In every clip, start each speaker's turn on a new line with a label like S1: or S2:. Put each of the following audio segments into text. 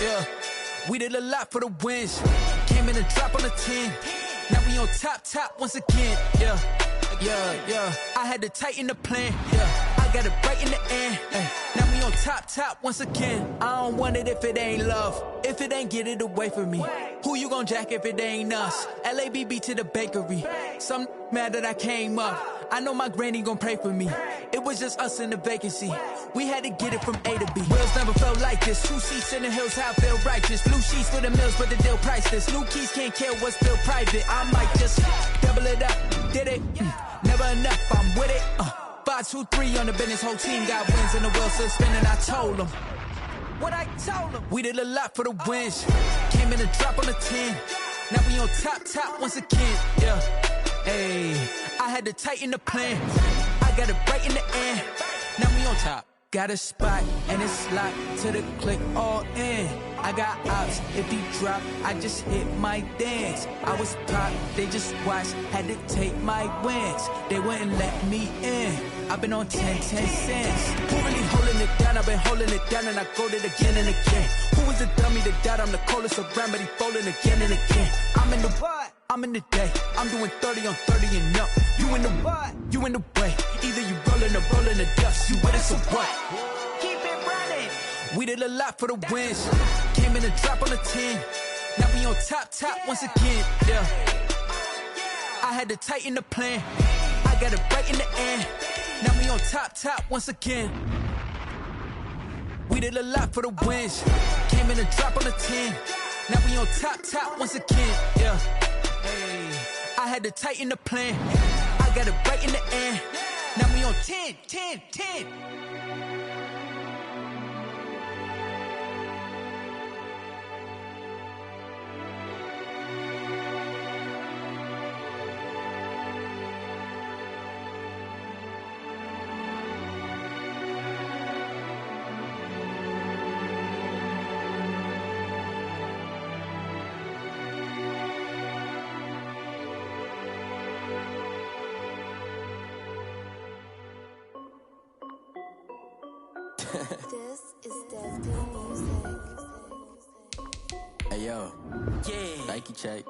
S1: Yeah, we did a lot for the wins. Came in a drop on a 10. Now we on top once again. Yeah. I had to tighten the plan. Yeah, I got it right in the end. Now we on top once again. I don't want it if it ain't love. If it ain't, get it away from me. Who you gon' jack if it ain't us? LABB to the bakery. Some mad that I came up. I know my granny gon' pray for me. It was just us in the vacancy. We had to get it from A to B. Wheels never felt like this. 2 seats in the hills, how I feel righteous. Blue sheets for the mills, but the deal priceless. New keys can't kill what's still private. I might just double it up. Did it? Never enough, I'm with it. 5, 2, 3 on the business. Whole team got wins and the wheel still spinning. I told them what I told them. We did a lot for the wins. Came in a drop on a 10. Now we on top once again. Yeah. Hey, I had to tighten the plan. I got it right in the end. Now we on top. Got a spot and it's locked to the click all in. I got ops, if he drop, I just hit my dance. I was pop, they just watched, had to take my wins. They wouldn't let me in. I've been on 10 cents. Who really holding it down? I've been holding it down and I go it again and again. Who is the dummy that doubt I'm the coldest around, but he folding again and again. I'm in the what? I'm in the day. I'm doing 30 on 30 and up. You in the what? You in the way. Either you rolling the dust. You with it, so what? Keep it running. We did a lot for the wins. Came in a drop on a 10. Now we on top once again. Yeah. I had to tighten the plan. I got it right in the end. Now we on top once again. We did a lot for the wins. Came in a drop on a 10. Now we on top once again. Yeah. Hey, I had to tighten the plan. I got it right in the end. Now we on 10.
S2: This is Destiny Music.
S3: Hey yo, yeah. Nike check.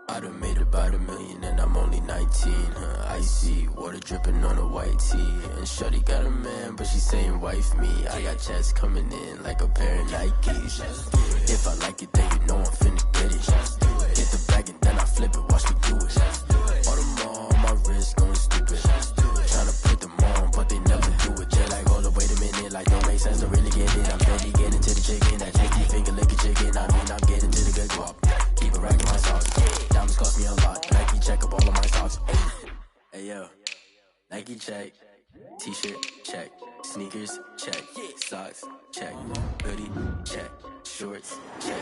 S3: I done made about $1 million and I'm only 19. Icy water dripping on a white tee. And shorty got a man, but she saying wife me. I got checks coming in like a pair of Nikes. If I like it, then you know I'm finna get it. Hit the bag and then I flip it, watch me do it. All on my wrist going stupid. Tryna put them on, but they never do it. They're like, hold up, wait a minute, like don't make sense to really get it. I'm ready, get into the chicken, that chicky finger licking chicken. I mean, I'm getting to the good guap. Keep it racking my socks. Diamonds cost me a lot. Nike check up all of my socks. Hey yo, Nike check. T-shirt check. Sneakers check. Socks check. Hoodie check. Shorts check.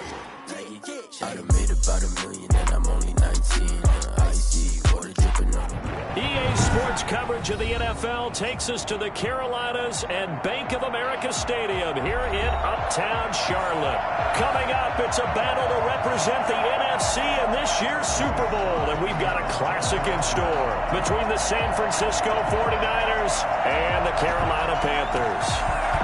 S3: Nike check. I done made about $1 million and I'm only 19. Icy water dripping on.
S4: EA Sports coverage of the NFL takes us to the Carolinas and Bank of America Stadium here in Uptown Charlotte. Coming up, it's a battle to represent the NFC in this year's Super Bowl, and we've got a classic in store between the San Francisco 49ers and the Carolina Panthers.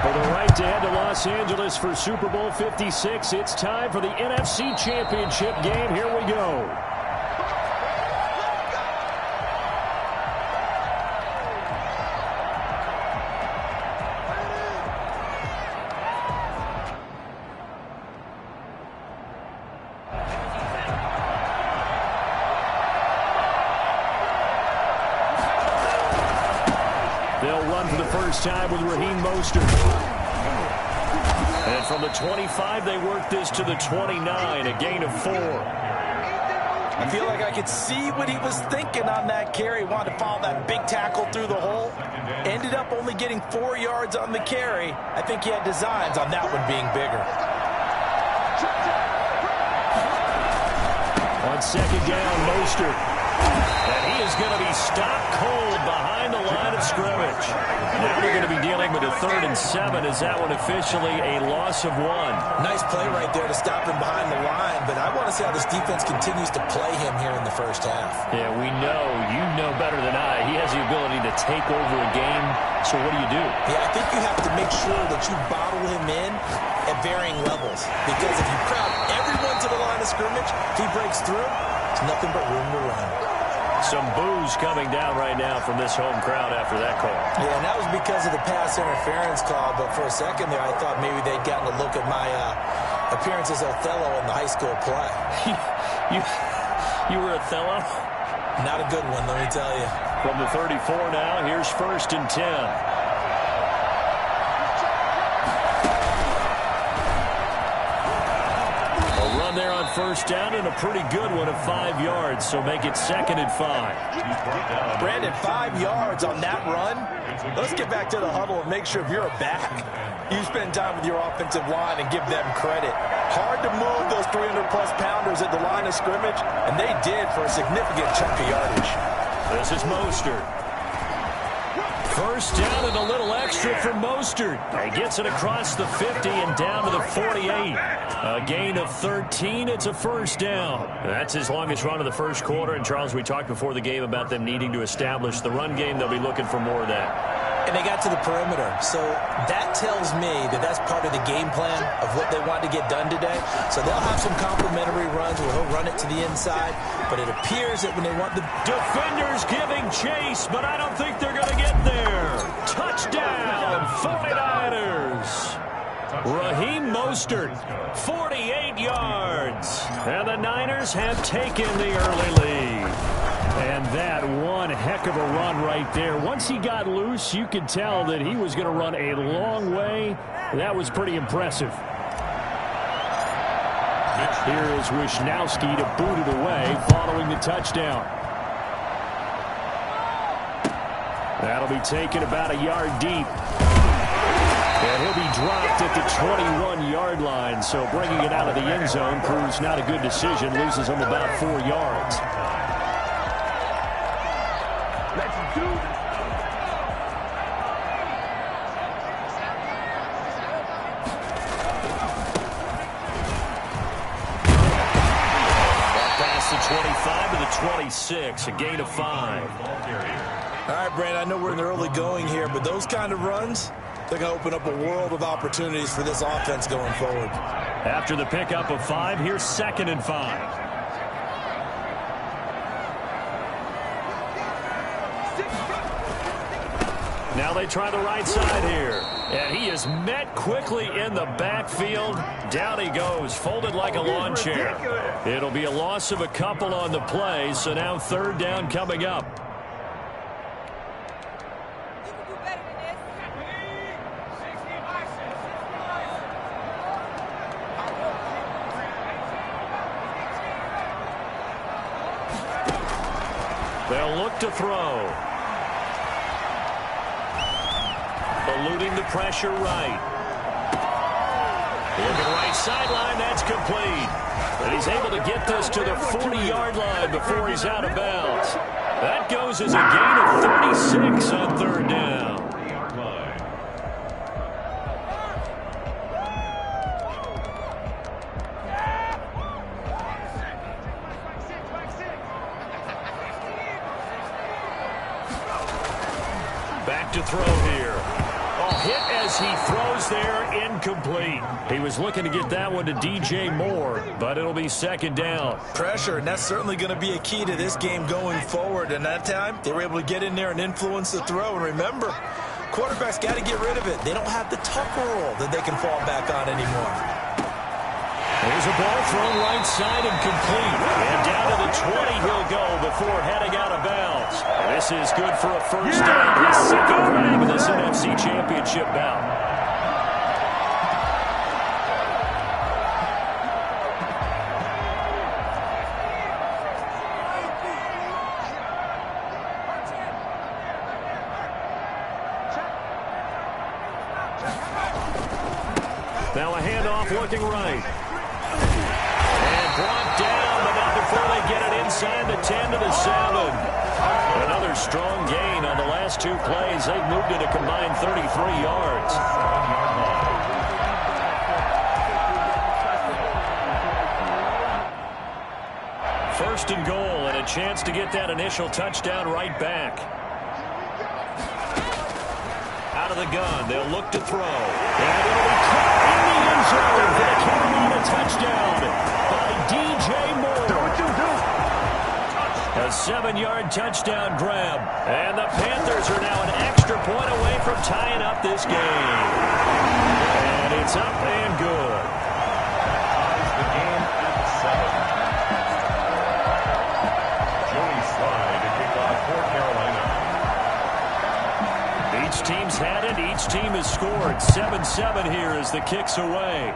S4: For the right to head to Los Angeles for Super Bowl 56, it's time for the NFC Championship game. Here we go. They'll run for the first time with Raheem Mostert. And from the 25, they work this to the 29, a gain of 4.
S5: I feel like I could see what he was thinking on that carry. Wanted to follow that big tackle through the hole. Ended up only getting 4 yards on the carry. I think he had designs on that one being bigger.
S4: On second down, Mostert And he is going to be stopped cold behind the line of scrimmage. Now they're going to be dealing with a 3rd and 7. Is that one officially a loss of 1?
S5: Nice play right there to stop him behind the line, but I want to see how this defense continues to play him here in the first half.
S4: Yeah, we know. You know better than I. He has the ability to take over a game, so what do you do?
S5: Yeah, I think you have to make sure that you bottle him in at varying levels, because if you crowd everyone to the line of scrimmage, he breaks through, it's nothing but room to run.
S4: Some boos coming down right now from this home crowd after that call.
S5: Yeah, and that was because of the pass interference call, but for a second there I thought maybe they'd gotten a look at my appearance as Othello in the high school play.
S4: You were Othello?
S5: Not a good one, let me tell you.
S4: From the 34 now, here's 1st and 10. There on 1st down and a pretty good one of 5 yards, so make it 2nd and 5.
S5: Brandon, 5 yards on that run. Let's get back to the huddle and make sure if you're a back, you spend time with your offensive line and give them credit. Hard to move those 300-plus pounders at the line of scrimmage, and they did for a significant chunk of yardage.
S4: This is Mostert. 1st down and a little extra for Mostert. He gets it across the 50 and down to the 48. A gain of 13. It's a 1st down. That's his longest run of the first quarter. And, Charles, we talked before the game about them needing to establish the run game. They'll be looking for more of that.
S5: And they got to the perimeter. So that tells me that that's part of the game plan of what they want to get done today. So they'll have some complimentary runs where he'll run it to the inside. But it appears that when they want the
S4: defenders giving chase, but I don't think they're going to get there. Touchdown, 49ers. Raheem Mostert, 48 yards. And the Niners have taken the early lead. And that one heck of a run right there. Once he got loose, you could tell that he was going to run a long way. That was pretty impressive. Here is Wisnowski to boot it away following the touchdown. That'll be taken about a yard deep. And he'll be dropped at the 21-yard line. So bringing it out of the end zone proves not a good decision. Loses him about 4 yards.
S6: Let's do it.
S4: Past the 25 to the 26, a gain of 5.
S5: All right, Brandon, I know we're in the early going here, but those kind of runs, they're going to open up a world of opportunities for this offense going forward.
S4: After the pickup of 5, here's 2nd and 5. Now they try the right side here. And he is met quickly in the backfield. Down he goes, folded like a lawn chair. It'll be a loss of a couple on the play, so now 3rd down coming up. They'll look to throw. Eluding the pressure right. Looking right sideline, that's complete. And he's able to get this to the 40-yard line before he's out of bounds. That goes as a gain of 36 on 3rd down. Back to throw here. Hit as he throws there, incomplete. He was looking to get that one to DJ Moore, but it'll be 2nd down.
S5: Pressure, and that's certainly going to be a key to this game going forward. And that time, they were able to get in there and influence the throw. And remember, quarterbacks got to get rid of it. They don't have the Tucker roll that they can fall back on anymore.
S4: There's a ball thrown right side and complete. And down to the 20 he'll go before heading out of bounds. And this is good for a 1st down. His 2nd grab in this NFC Championship bout. Now a handoff looking right. Brought down but not before they get it inside the 10 to the 7. Another strong gain on the last two plays. They've moved it a combined 33 yards. First and goal, and a chance to get that initial touchdown right back. Out of the gun, they'll look to throw. And it'll be caught in the end zone for the Carolina touchdown by D.J. Moore.
S6: Do what you do.
S4: A 7-yard touchdown grab. And the Panthers are now an extra point away from tying up this game. And it's up and good.
S6: Ties the game at 7. To kick off for Carolina.
S4: Each team's had it. Each team has scored. 7-7 here as the kick's away.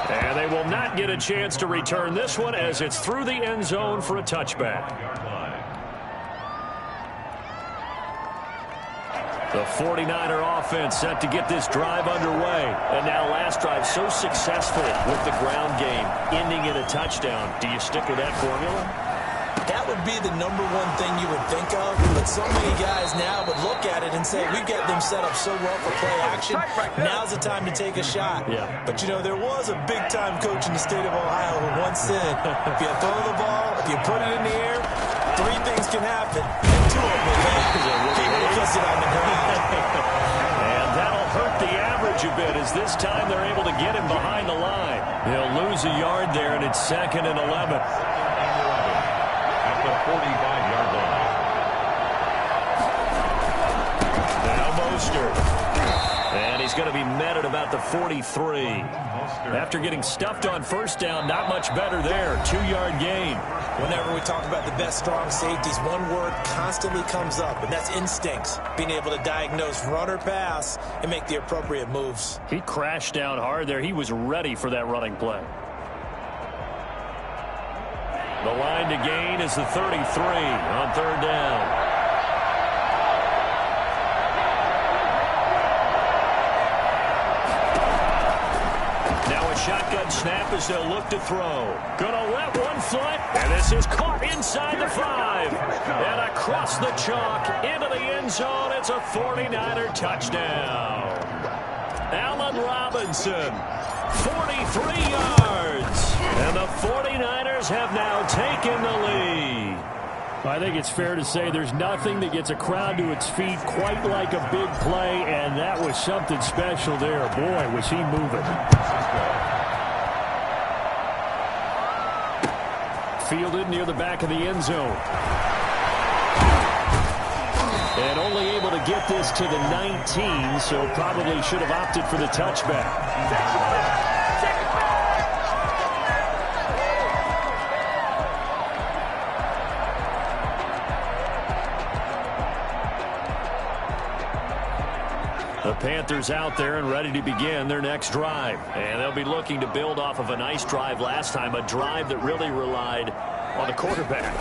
S4: And they will not get a chance to return this one as it's through the end zone for a touchback. The 49er offense set to get this drive underway. And now last drive so successful with the ground game, ending in a touchdown. Do you stick with that formula?
S5: That would be the number one thing you would think of, but so many guys now would look at it and say, we've got them set up so well for play action, now's the time to take a shot.
S4: Yeah.
S5: But, you know, there was a big-time coach in the state of Ohio who once said, if you throw the ball, if you put it in the air, 3 things can happen, and 2 of them will happen. People will kiss it on the ground.
S4: And that'll hurt the average a bit as this time they're able to get him behind the line. He'll lose a yard there, and it's 2nd and 11.
S6: At the 45-yard line.
S4: Now Mostert. And he's going to be met at about the 43. After getting stuffed on first down, not much better there. 2-yard gain.
S5: Whenever we talk about the best strong safeties, one word constantly comes up, and that's instincts. Being able to diagnose run or pass and make the appropriate moves.
S4: He crashed down hard there. He was ready for that running play. The line to gain is the 33 on 3rd down. Shotgun snap as they'll look to throw. Gonna let one foot, and this is caught inside the 5. And across the chalk into the end zone. It's a 49er touchdown. Allen Robinson, 43 yards. And the 49ers have now taken the lead. I think it's fair to say there's nothing that gets a crowd to its feet quite like a big play, and that was something special there. Boy, was he moving. Fielded near the back of the end zone. And only able to get this to the 19, so probably should have opted for the touchback. The Panthers out there and ready to begin their next drive. And they'll be looking to build off of a nice drive last time, a drive that really relied on the quarterback.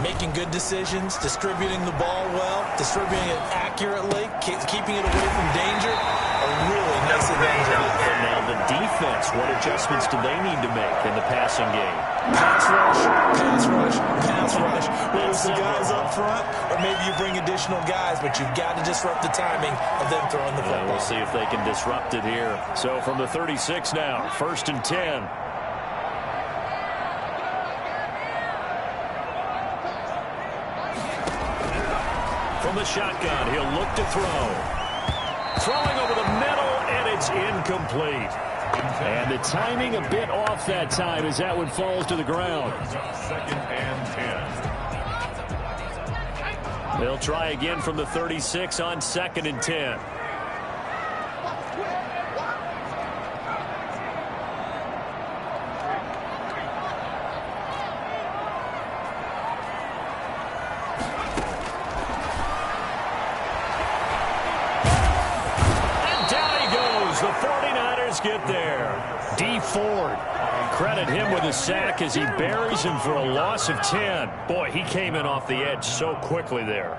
S5: Making good decisions, distributing the ball well, distributing it accurately, keeping it away from danger. A really nice advantage.
S4: And now the defense, what adjustments do they need to make in the passing game?
S5: Pass rush, pass rush, pass rush. Whether it's the guys up front or maybe you bring additional guys, but you've got to disrupt the timing of them throwing the football.
S4: We'll see if they can disrupt it here. So from the 36 now, 1st and 10. From the shotgun, he'll look to throw. Throwing over the middle, and it's incomplete. And the timing a bit off that time as that one falls to the ground.
S6: 2nd and 10.
S4: They'll try again from the 36 on 2nd and 10. The 49ers get there. D. Ford. Credit him with a sack as he buries him for a loss of 10. Boy, he came in off the edge so quickly there.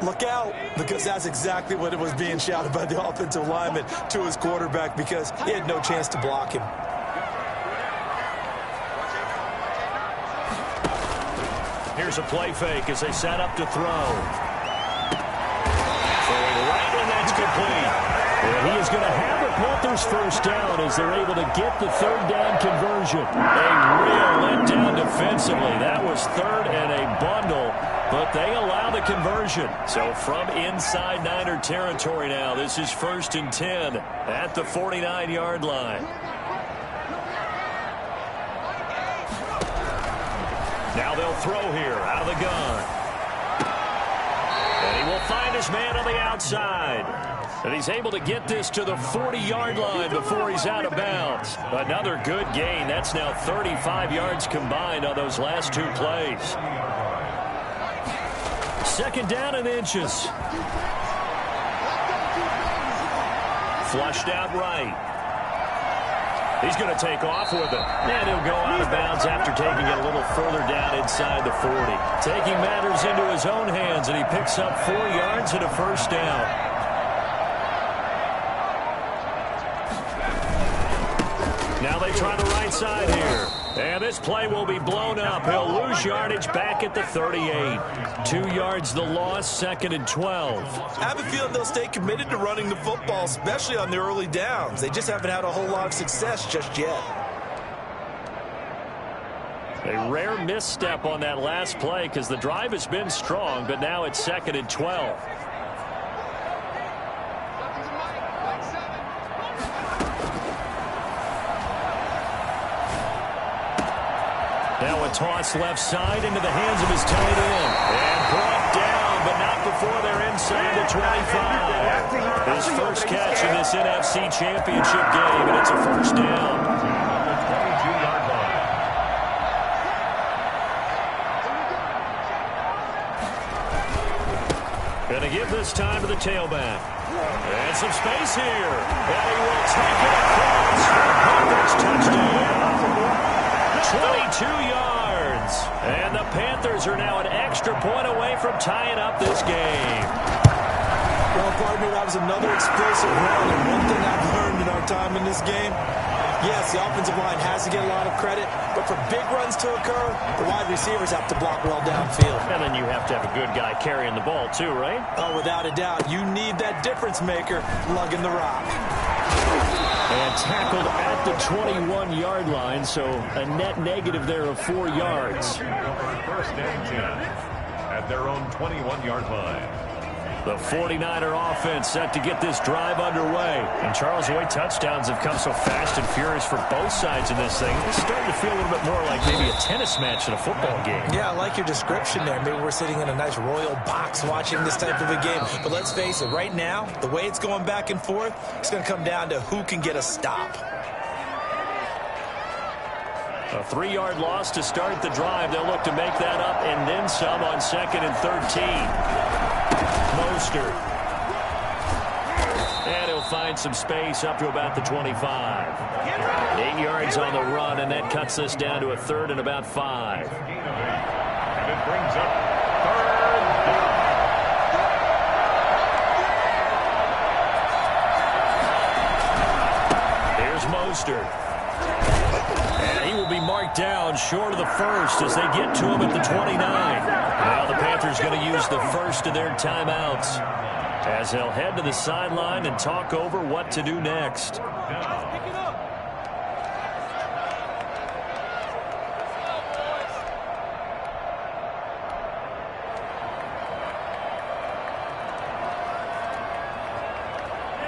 S5: Look out, because that's exactly what it was being shouted by the offensive lineman to his quarterback because he had no chance to block him.
S4: Here's a play fake as they set up to throw. Throwing right, and that's complete. And he is going to have the Panthers first down as they're able to get the third down conversion. A real letdown defensively. That was third and a bundle, but they allow the conversion. So from inside Niner territory now, this is 1st and 10 at the 49-yard line. Now they'll throw here out of the gun. And he will find his man on the outside. And he's able to get this to the 40-yard line before he's out of bounds. Another good gain. That's now 35 yards combined on those last two plays. 2nd down and inches. Flushed out right. He's going to take off with it. And he'll go out of bounds after taking it a little further down inside the 40. Taking matters into his own hands, and he picks up 4 yards and a first down. Now they try the right side here. And this play will be blown up. He'll lose yardage back at the 38. 2 yards the loss, 2nd and 12.
S5: I have a feeling they'll stay committed to running the football, especially on the early downs. They just haven't had a whole lot of success just yet.
S4: A rare misstep on that last play because the drive has been strong, but now it's 2nd and 12. Now a toss left side into the hands of his tight end. And brought down, but not before they're inside the 25. His first catch in this NFC Championship game, and it's a first down.
S6: The 22-yard line.
S4: Going to give this time to the tailback. And some space here. And he will take it across. Panthers touchdown. 22 yards. And the Panthers are now an extra point away from tying up this game.
S5: Well, partner, that was another explosive run. And one thing I've learned in our time in this game, yes, the offensive line has to get a lot of credit, but for big runs to occur, the wide receivers have to block well downfield.
S4: And then you have to have a good guy carrying the ball too, right?
S5: Oh, without a doubt. You need that difference maker lugging the rock.
S4: And tackled at the 21-yard line, so a net negative there of 4 yards.
S6: 1st and 10 at their own 21-yard line.
S4: The 49er offense set to get this drive underway. And Charles, the way touchdowns have come so fast and furious for both sides in this thing, it's starting to feel a little bit more like maybe a tennis match in a football game.
S5: Yeah, I like your description there. Maybe we're sitting in a nice royal box watching this type of a game. But let's face it, right now, the way it's going back and forth, it's going to come down to who can get a stop.
S4: A 3-yard loss to start the drive. They'll look to make that up and then some on 2nd and 13. Mostert. And he'll find some space up to about the 25. 8 yards on the run, and that cuts this down to a 3rd and about 5.
S6: And it brings up 3rd down.
S4: Here's Mostert. And he will be marked down short of the first as they get to him at the 29. Now the Panthers going to use the first of their timeouts as they'll head to the sideline and talk over what to do next.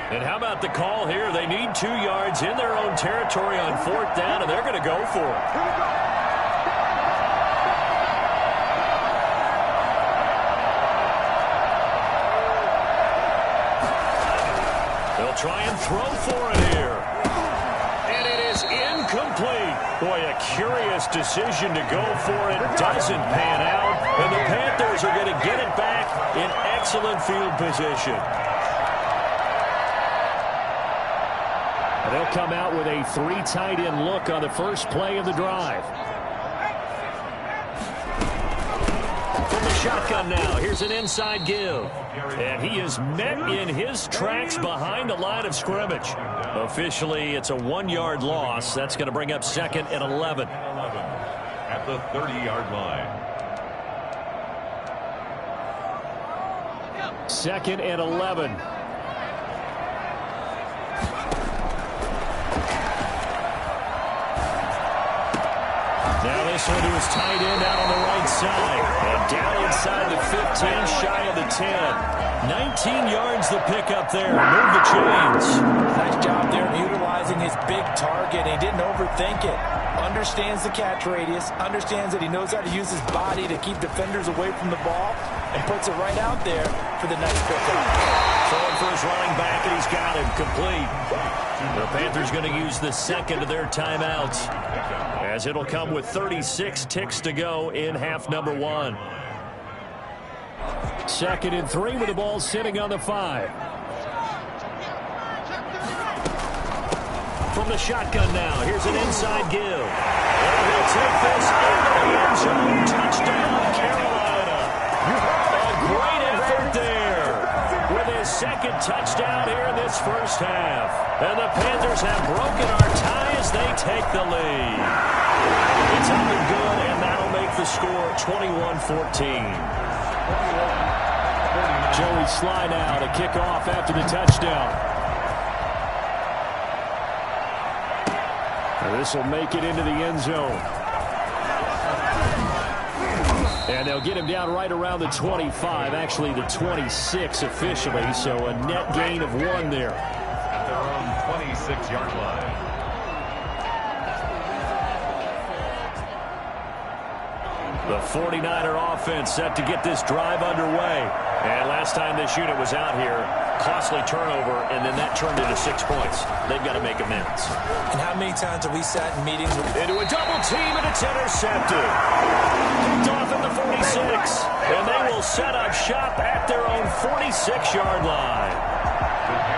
S4: And how about the call here? They need 2 yards in their own territory on 4th down, and they're going to go for it. They'll try and throw for it here. And it is incomplete. Boy, a curious decision to go for it. Doesn't pan out. And the Panthers are going to get it back in excellent field position. They'll come out with a 3 tight end look on the first play of the drive. From the shotgun now, here's an inside give. And he is met in his tracks behind the line of scrimmage. Officially, it's a 1-yard loss. That's going to bring up 2nd and 11.
S6: At the 30-yard line.
S4: 2nd and 11. Now this one to his tight end out on the right side. And down inside the 15, shy of the 10. 19 yards the pickup there. Move the chains.
S5: Nice job there utilizing his big target. He didn't overthink it. Understands the catch radius. Understands that he knows how to use his body to keep defenders away from the ball. And puts it right out there for the nice pickup.
S4: Throwing for his running back, and he's got him complete. The Panthers going to use the second of their timeouts, as it'll come with 36 ticks to go in half number 1. 2nd and 3 with the ball sitting on the 5. From the shotgun now, here's an inside give. And he'll take this into the end zone. Touchdown, Carolina. A great effort there with his second touchdown here in this first half. And the Panthers have broken our tie as they take the lead. It's up and good, and that'll make the score 21-14. Joey Sly now to kick off after the touchdown. And this will make it into the end zone. And they'll get him down right around the 25, actually the 26 officially, so a net gain of 1 there.
S6: At their own 26-yard line.
S4: The 49er offense set to get this drive underway. And last time this unit was out here, costly turnover, and then that turned into 6 points. They've got to make amends.
S5: And how many times have we sat in meetings with...
S4: Into a double team, and it's intercepted. Picked off at the 46. And they will set up shop at their own 46-yard line.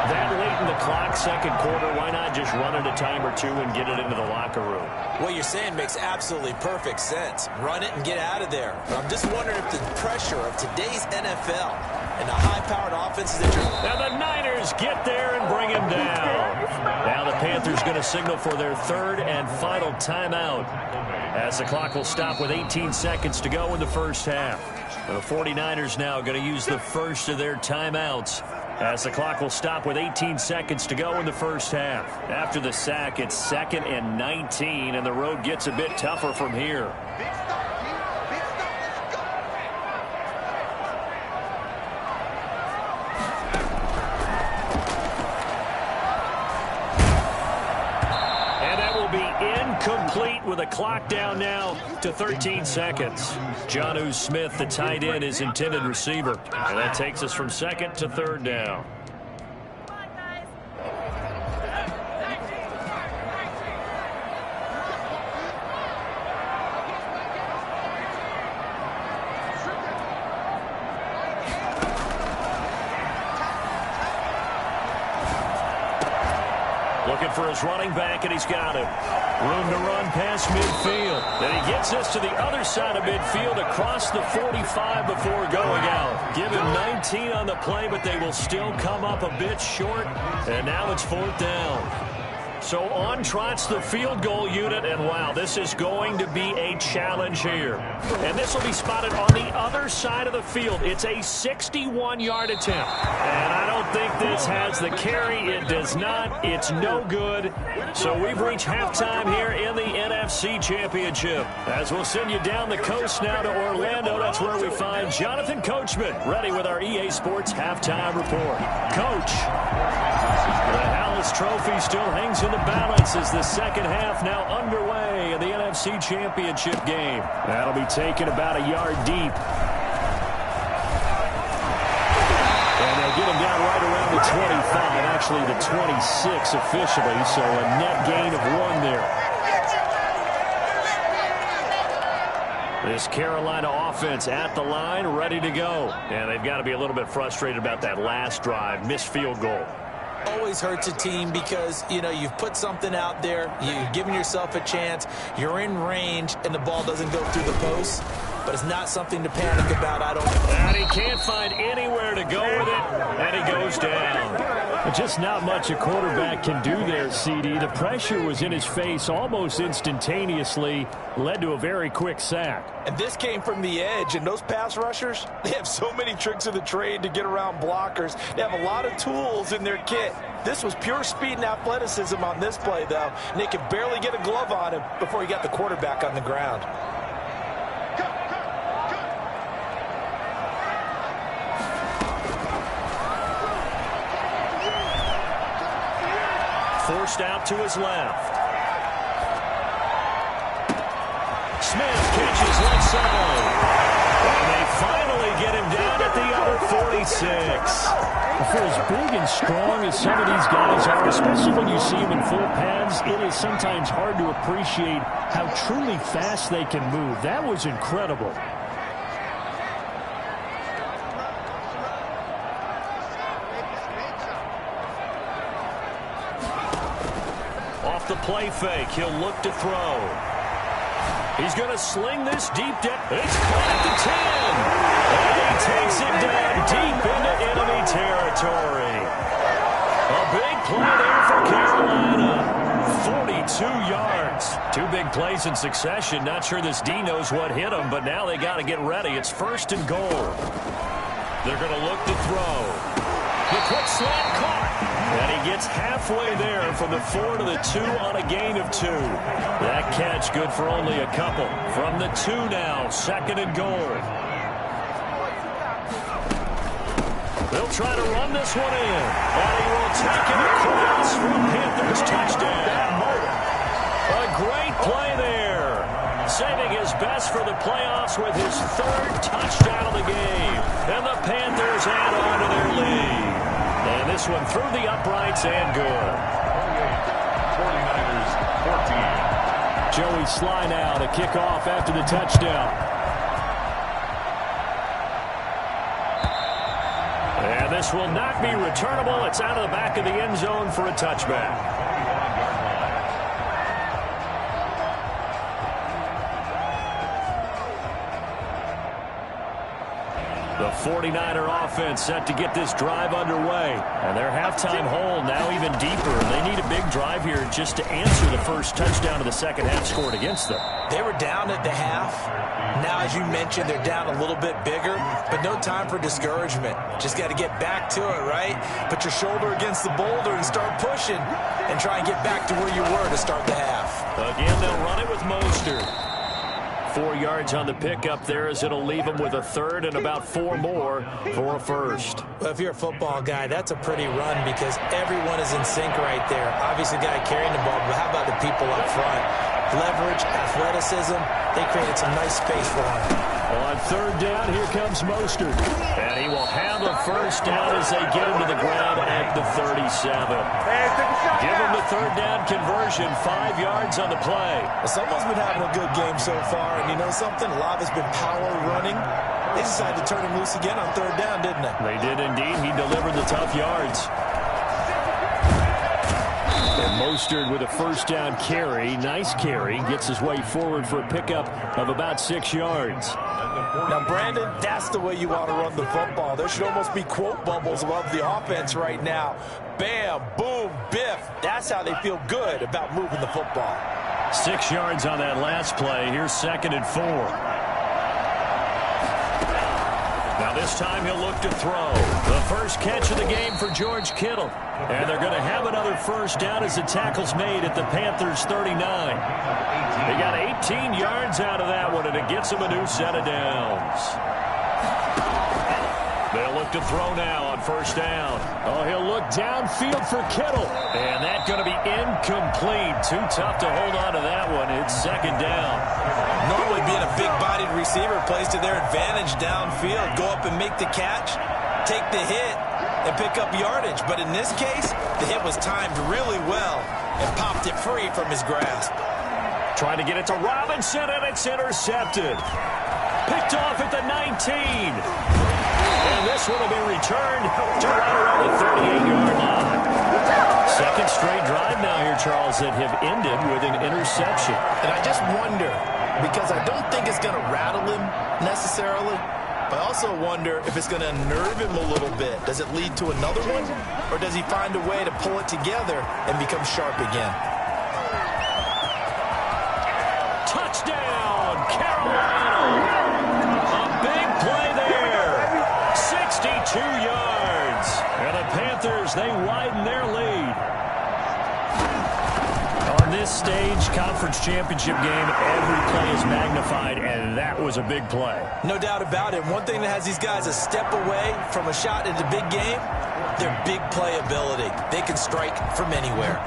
S4: That late in the clock, second quarter, why not just run it a time or two and get it into the locker room?
S7: What you're saying makes absolutely perfect sense. Run it and get out of there. But I'm just wondering if the pressure of today's NFL and the high-powered offenses that you're...
S4: Now the Niners get there and bring him down. Now the Panthers going to signal for their third and final timeout, as the clock will stop with 18 seconds to go in the first half. The 49ers now going to use the first of their timeouts, as the clock will stop with 18 seconds to go in the first half. After the sack, it's 2nd and 19, and the road gets a bit tougher from here. And that will be incomplete with a clock down now to 13 seconds. Jonnu Smith, the tight end, is intended receiver. And that takes us from 2nd to 3rd down. Looking for his running back, and he's got him. Room to run past midfield. And he gets this to the other side of midfield across the 45 before going out. Give him 19 on the play, but they will still come up a bit short. And now it's 4th down. So on trots the field goal unit, and wow, this is going to be a challenge here. And this will be spotted on the other side of the field. It's a 61-yard attempt. And I don't think this has the carry. It does not. It's no good. So we've reached halftime here in the NFC Championship. As we'll send you down the coast now to Orlando, that's where we find Jonathan Coachman, ready with our EA Sports halftime report. Coach, the Hallis Trophy still hangs in the balance as the second half now underway in the NFC Championship game. That'll be taken about a yard deep. And they'll get him down right around the 25, actually the 26 officially, so a net gain of 1 there. This Carolina offense at the line, ready to go. And they've got to be a little bit frustrated about that last drive, missed field goal.
S7: Always hurts a team because, you know, you've put something out there, you've given yourself a chance, you're in range, and the ball doesn't go through the post. but it's not something to panic about, I don't think.
S4: And he can't find anywhere to go with it, and he goes down. Just not much a quarterback can do there, CD. The pressure was in his face almost instantaneously, led to a very quick sack.
S5: And this came from the edge, and those pass rushers, they have so many tricks of the trade to get around blockers. They have a lot of tools in their kit. This was pure speed and athleticism on this play, though, and they could barely get a glove on him before he got the quarterback on the ground.
S4: Forced out to his left. Smith catches left side. And they finally get him down at the other 46. For as big and strong as some of these guys are, especially when you see them in full pads, it is sometimes hard to appreciate how truly fast they can move. That was incredible. Off the play fake, he'll look to throw. He's going to sling this deep down. It's caught at the 10. And he takes it down deep into enemy territory. A big play there for Carolina. 42 yards. Two big plays in succession. Not sure this D knows what hit him, but now they got to get ready. It's 1st and goal. They're going to look to throw. The quick slant caught. And he gets halfway there from the 4 to the 2 on a gain of 2. That catch good for only a couple. From the 2 now, 2nd and goal. They'll try to run this one in. And he will take it across for a Panthers touchdown. A great play there. Saving his best for the playoffs with his 3rd touchdown of the game. And the Panthers add on to their lead. And this one through the uprights and good.
S6: 49ers 14.
S4: Joey Sly now to kick off after the touchdown. And this will not be returnable. It's out of the back of the end zone for a touchback. The 49er offense set to get this drive underway. And their halftime hole now even deeper. They need a big drive here just to answer the first touchdown of the second half scored against them.
S7: They were down at the half. Now, as you mentioned, they're down a little bit bigger, but no time for discouragement. Just got to get back to it, right? Put your shoulder against the boulder and start pushing and try and get back to where you were to start the half.
S4: Again, they'll run it with Mostert. 4 yards on the pickup there as it'll leave him with a 3rd and about 4 more for a 1st.
S7: Well, if you're a football guy, that's a pretty run because everyone is in sync right there. Obviously, the guy carrying the ball, but how about the people up front? Leverage, athleticism, they created some nice space for him.
S4: On 3rd down, here comes Mostert. And he will have a 1st down as they get him to the ground at the 37. Give him the 3rd down conversion, 5 yards on the play.
S5: Well, someone's been having a good game so far, and you know something? A lot of it's been power running. They decided to turn him loose again on 3rd down, didn't they?
S4: They did indeed. He delivered the tough yards. And Mostert with a 1st down carry. Nice carry. Gets his way forward for a pickup of about 6 yards.
S5: Now, Brandon, that's the way you want to run the football. There should almost be quote bubbles above the offense right now. Bam, boom, biff. That's how they feel good about moving the football.
S4: 6 yards on that last play. Here's 2nd and 4. Now this time he'll look to throw. The first catch of the game for George Kittle. And they're going to have another 1st down as the tackle's made at the Panthers' 39. They got 18 yards out of that one, and it gets them a new set of downs. They'll look to throw now on 1st down. Oh, he'll look downfield for Kittle. And that's going to be incomplete. Too tough to hold on to that one. It's 2nd down.
S7: Normally being a big-bodied receiver plays to their advantage downfield. Go up and make the catch, take the hit, and pick up yardage. But in this case, the hit was timed really well and popped it free from his grasp.
S4: Trying to get it to Robinson, and it's intercepted. Picked off at the 19. And this one will be returned to right around the 38-yard line. 2nd straight drive now here, Charles, that have ended with an interception.
S7: And I just wonder,
S5: because I don't think it's going to rattle him necessarily. But I also wonder if it's going to unnerve him a little bit. Does it lead to another one? Or does he find a way to pull it together and become sharp again?
S4: Touchdown, Carolina! A big play there. 62 yards. And the Panthers, they widen their lead. On this stage, conference championship game, every play is magnified, and that was a big play.
S5: No doubt about it. One thing that has these guys a step away from a shot in the big game, their big play ability. They can strike from anywhere.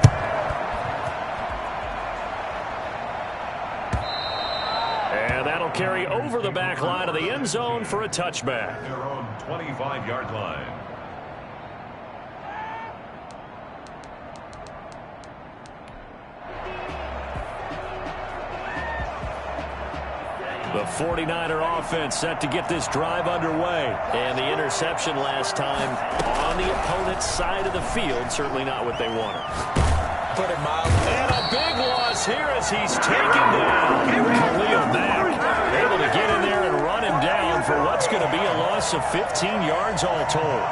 S4: And that'll carry over the back line of the end zone for a touchback.
S6: Their own 25-yard line.
S4: The 49er offense set to get this drive underway. And the interception last time on the opponent's side of the field, certainly not what they wanted.
S5: Put it mildly.
S4: And a big loss here as he's taken down. Khalil Mack able to get in there and run him down for what's going to be a loss of 15 yards all told.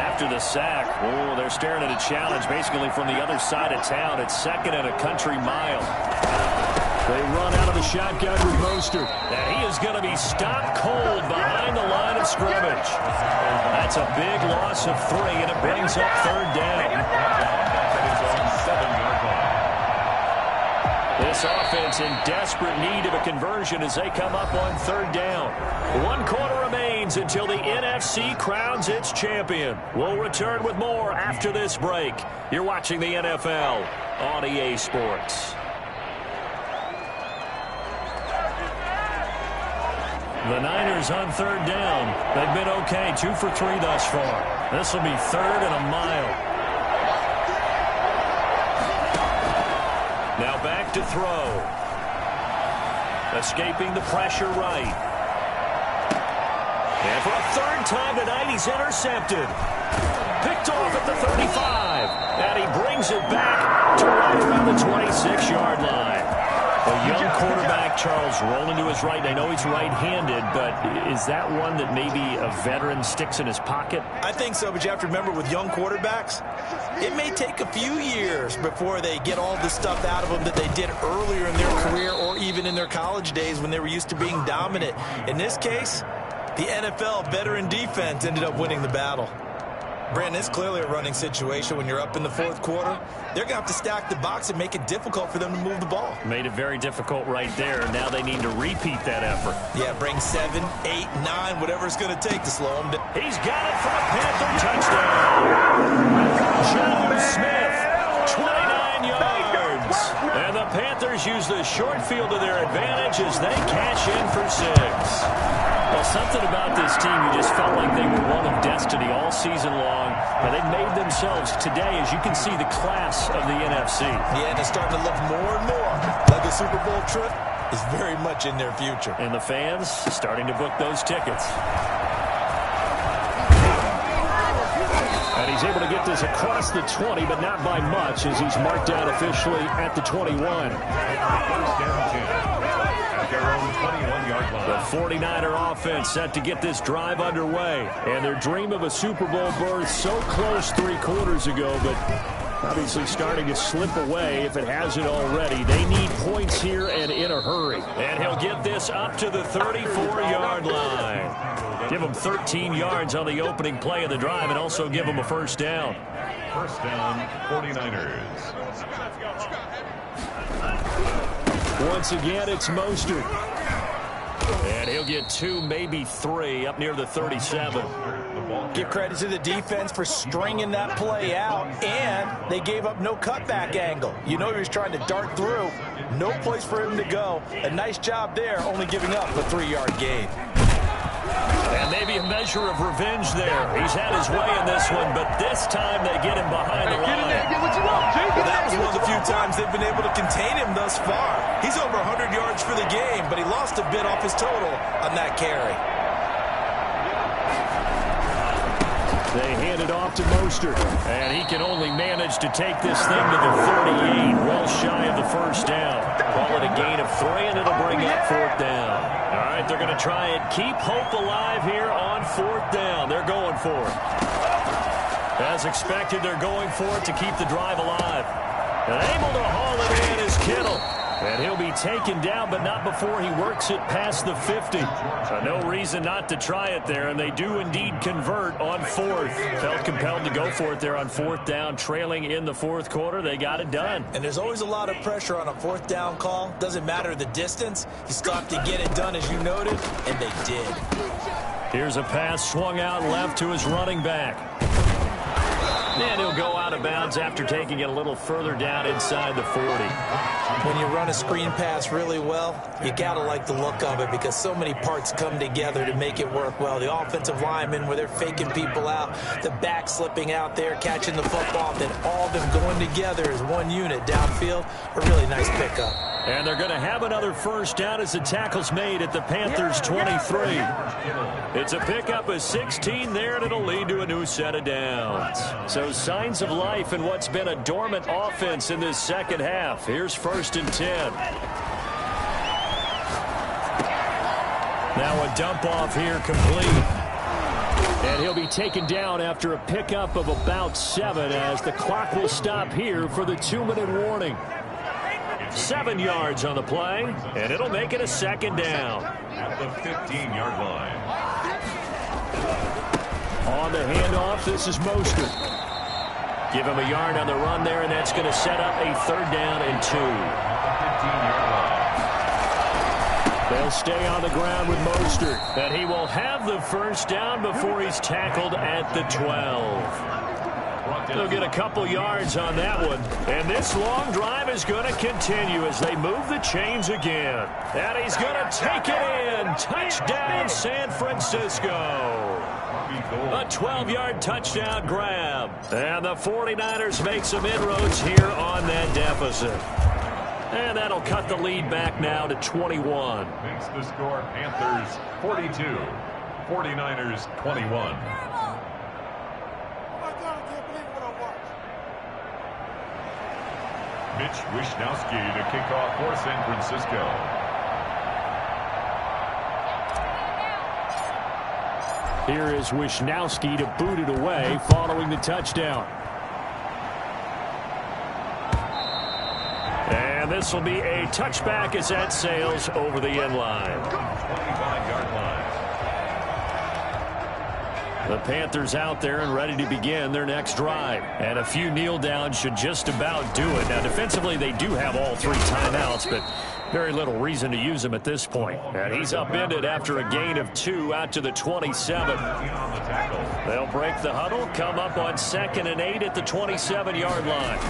S4: After the sack, oh, they're staring at a challenge basically from the other side of town. It's second and a country mile. They run out of the shotgun with Mostert. And he is going to be stopped cold behind the line of scrimmage. That's a big loss of 3, and it brings up third down. This offense in desperate need of a conversion as they come up on third down. 1 quarter remains until the NFC crowns its champion. We'll return with more after this break. You're watching the NFL on EA Sports. The Niners on third down. They've been okay, 2 for 3 thus far. This will be third and a mile. Now back to throw. Escaping the pressure right. And for a third time tonight, he's intercepted. Picked off at the 35. And he brings it back to right around the 26-yard line. A young quarterback, Charles, rolling to his right. I know he's right-handed, but is that one that maybe a veteran sticks in his pocket?
S5: I think so, but you have to remember with young quarterbacks, it may take a few years before they get all the stuff out of them that they did earlier in their career or even in their college days when they were used to being dominant. In this case, the NFL veteran defense ended up winning the battle. Brandon, it's clearly a running situation when you're up in the fourth quarter. They're going to have to stack the box and make it difficult for them to move the ball.
S4: Made it very difficult right there. Now they need to repeat that effort.
S5: Yeah, bring 7, 8, 9, whatever it's going to take to slow them down.
S4: He's got it for a Panther touchdown. Joe Smith, 29 yards. And the Panthers use the short field to their advantage as they cash in for 6. Well, something about this team, you just felt like they were one of destiny all season long. And they've made themselves today, as you can see, the class of the NFC.
S5: Yeah, and it's starting to look more and more like a Super Bowl trip is very much in their future.
S4: And the fans starting to book those tickets. And he's able to get this across the 20, but not by much, as he's marked down officially at the 21.
S6: First down 10. At their own 21-yard line.
S4: The 49er offense set to get this drive underway. And their dream of a Super Bowl berth so close 3 quarters ago, but obviously starting to slip away if it hasn't already. They need points here and in a hurry. And he'll get this up to the 34-yard line. Give him 13 yards on the opening play of the drive and also give him a first down.
S6: First down, 49ers.
S4: Once again, it's Mostert. And he'll get 2, maybe 3, up near the 37.
S5: Give credit to the defense for stringing that play out, and they gave up no cutback angle. You know he was trying to dart through. No place for him to go. A nice job there, only giving up a 3-yard gain.
S4: And maybe a measure of revenge there. He's had his way in this one, but this time they get him behind the line.
S5: Well, that was one of the few times they've been able to contain him thus far. He's over 100 yards for the game, but he lost a bit off his total on that carry.
S4: They hand it off to Mostert. And he can only manage to take this thing to the 38, well shy of the first down. Call it a gain of 3, and it'll bring up 4th down. All right, they're going to try and keep hope alive here on 4th down. They're going for it. As expected, they're going for it to keep the drive alive. And able to haul it in is Kittle. And he'll be taken down, but not before he works it past the 50. No reason not to try it there, and they do indeed convert on 4th. Felt compelled to go for it there on 4th down, trailing in the 4th quarter. They got it done.
S7: And there's always a lot of pressure on a 4th down call. Doesn't matter the distance. You stop to get it done, as you noted, and they did.
S4: Here's a pass swung out left to his running back. And he'll go out of bounds after taking it a little further down inside the 40.
S7: When you run a screen pass really well, you got to like the look of it because so many parts come together to make it work well. The offensive linemen, where they're faking people out, the back slipping out there, catching the football, then all of them going together as one unit downfield. A really nice pickup.
S4: And they're going to have another first down as the tackle's made at the Panthers' 23. It's a pickup of 16 there, and it'll lead to a new set of downs. So signs of life in what's been a dormant offense in this second half. Here's 1st and 10. Now a dump off here complete. And he'll be taken down after a pickup of about 7 as the clock will stop here for the 2-minute warning. 7 yards on the play, and it'll make it a 2nd down.
S6: At the 15-yard line.
S4: On the handoff, this is Mostert. Give him a yard on the run there, and that's going to set up a 3rd down and 2. They'll stay on the ground with Mostert, and he will have the first down before he's tackled at the 12. They'll get a couple yards on that one. And this long drive is going to continue as they move the chains again. And he's going to take it in. Touchdown, San Francisco. A 12-yard touchdown grab. And the 49ers make some inroads here on that deficit. And that'll cut the lead back now to 21.
S6: Makes the score Panthers 42, 49ers 21. Mitch Wishnowsky to kick off for San Francisco.
S4: Here is Wishnowsky to boot it away following the touchdown. And this will be a touchback as that sails over the end line.
S6: 25-yard line.
S4: The Panthers out there and ready to begin their next drive. And a few kneel downs should just about do it. Now, defensively, they do have all 3 timeouts, but very little reason to use them at this point. And he's upended after a gain of 2 out to the 27. They'll break the huddle, come up on 2nd and 8 at the 27-yard line.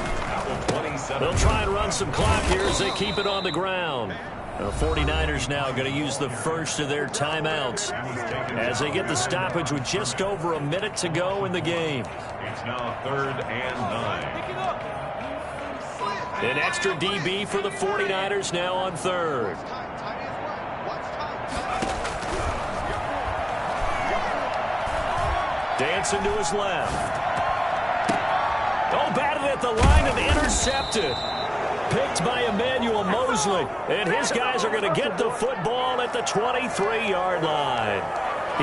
S4: They'll try and run some clock here as they keep it on the ground. The 49ers now going to use the first of their timeouts as they get the stoppage with just over a minute to go in the game.
S6: It's now 3rd and 9.
S4: An extra DB for the 49ers now on 3rd. Dancing to his left. Oh, batted at the line and intercepted. Picked by Emmanuel Mosley. And his guys are going to get the football at the 23-yard line.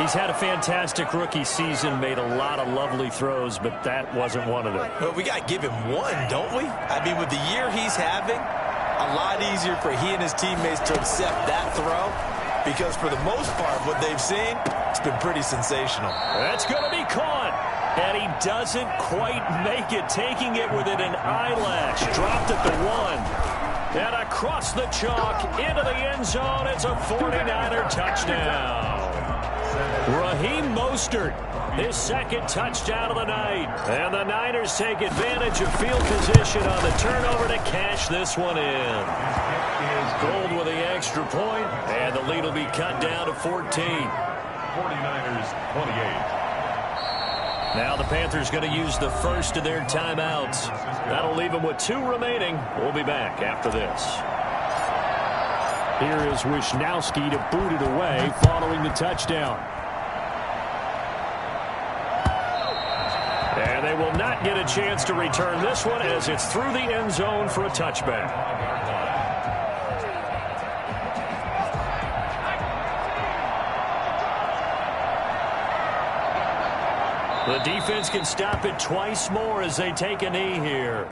S4: He's had a fantastic rookie season, made a lot of lovely throws, but that wasn't one of them.
S7: Well, we got to give him one, don't we? I mean, with the year he's having, a lot easier for he and his teammates to accept that throw because for the most part, what they've seen, it's been pretty sensational.
S4: That's going to be caught. And he doesn't quite make it, taking it within an eyelash. Dropped at the 1. And across the chalk into the end zone. It's a 49er touchdown. Raheem Mostert, his 2nd touchdown of the night. And the Niners take advantage of field position on the turnover to cash this one in. Gold with the extra point, and the lead will be cut down to 14.
S6: 49ers 28.
S4: Now the Panthers going to use the first of their timeouts. That'll leave them with 2 remaining. We'll be back after this. Here is Wishnowsky to boot it away following the touchdown. And they will not get a chance to return this one as it's through the end zone for a touchback. The defense can stop it twice more as they take a knee here.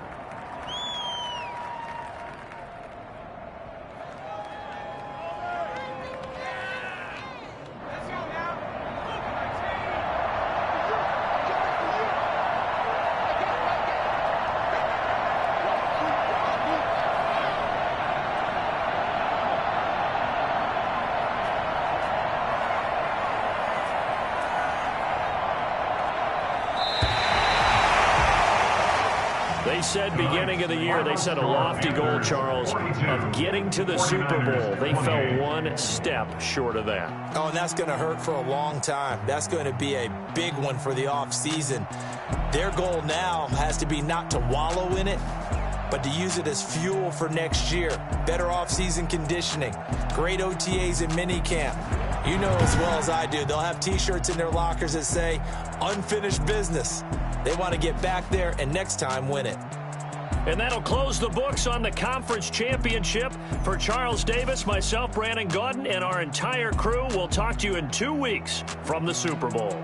S4: They said beginning of the year, they set a lofty goal, Charles, of getting to the Super Bowl. They fell one step short of that.
S7: Oh, and that's going to hurt for a long time. That's going to be a big one for the offseason. Their goal now has to be not to wallow in it, but to use it as fuel for next year. Better offseason conditioning, great OTAs and minicamp. You know as well as I do, they'll have T-shirts in their lockers that say, unfinished business. They want to get back there and next time win it.
S4: And that'll close the books on the conference championship. For Charles Davis, myself, Brandon Gaudin, and our entire crew, we'll talk to you in 2 weeks from the Super Bowl.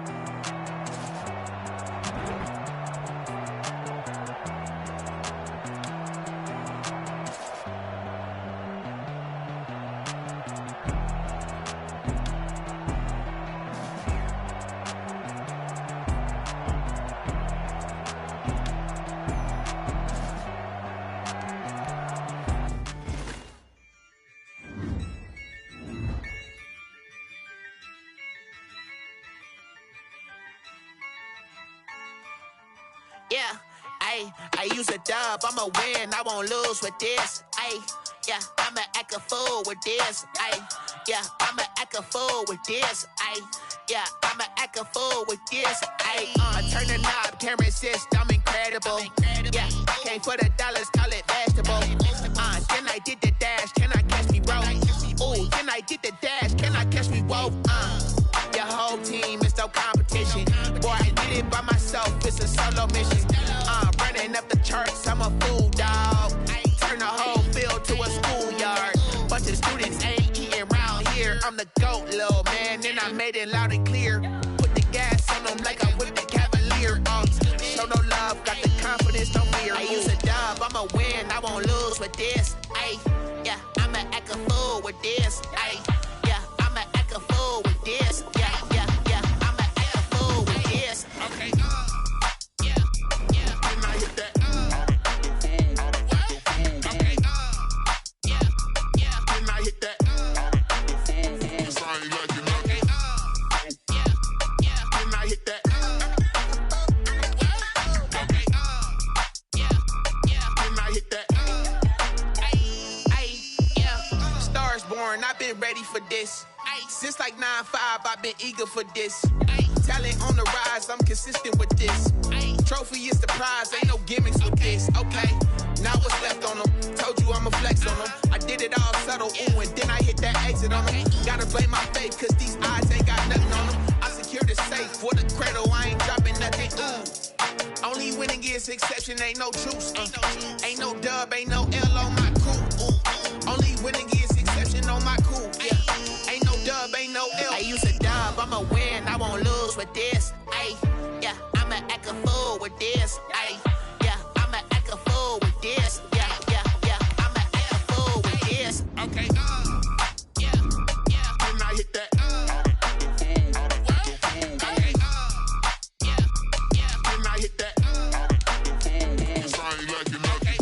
S8: Yeah, I use a dub, I'ma win, I won't lose with this. Yeah, I'ma act a fool with this. Yeah, I'ma act a fool with this. Yeah, I'ma act a fool with this. I turn the knob, can't resist, I'm incredible. Yeah, came for the dollars, call it vegetable. Then I did the dash, can I catch me, bro? Ooh, then I did the dash, can I catch me, whoa? Your whole team is no competition. Boy, I did it by myself, it's a solo mission. Running up the charts, I'm a fool, dog. Turn the whole field to a schoolyard. Bunch of students ain't eating round here. I'm the GOAT, little man, and I made it loud and clear. Put the gas on them like I'm with the Cavalier. Show no love, got the confidence, no fear. I use a dub, I'ma win, I won't lose with this. Yeah, I'ma act a fool with this. Yeah, I'ma act a fool with this. Yeah, I'ma act a fool with this. Okay. I've been ready for this. Since like 9-5, I've been eager for this. Talent on the rise, I'm consistent with this. Trophy is the prize, ain't no gimmicks with this. Okay, now what's left on them? Told you I'ma flex on them. I did it all subtle, ooh, and then I hit that exit on them. Gotta blame my faith, cause these eyes ain't got nothing on them. I secured the safe for the cradle, I ain't dropping nothing, ooh. Only winning is exception, ain't no truce. Ain't no dub, ain't no L on my crew, ooh. Only winning is exception on my cool, yeah. Ain't no dub, ain't no L. I use a dub, I'ma win, I won't lose with this. Yeah, I'ma act a fool with this. Yeah, I'ma act a fool with this. Yeah, I'ma act a fool with this. Okay, yeah, when I hit that. Okay, yeah, when I hit that. I ain't like it, okay,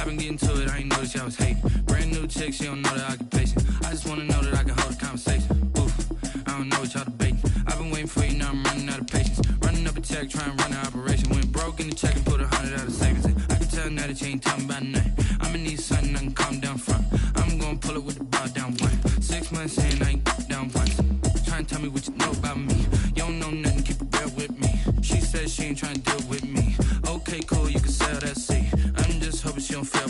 S9: been getting to it, I ain't noticed y'all was hating. Brand new chick, she don't know the occupation. I just wanna know that I can hold a conversation. Oof, I don't know what y'all debating. I've been waiting for you, now I'm running out of patience. Running up a check, trying to run an operation. Went broke in the check and put 100 out of savings in. I can tell now that you ain't talking about nothing. I'ma need something I can calm down front. I'm gonna pull it with the bar down one. 6 months in, I ain't down once. Trying to tell me what you know about me. You don't know nothing, keep it real with me. She said she ain't trying to deal with me. Okay, cool, you can sell that seat. I'm just hoping she don't fail.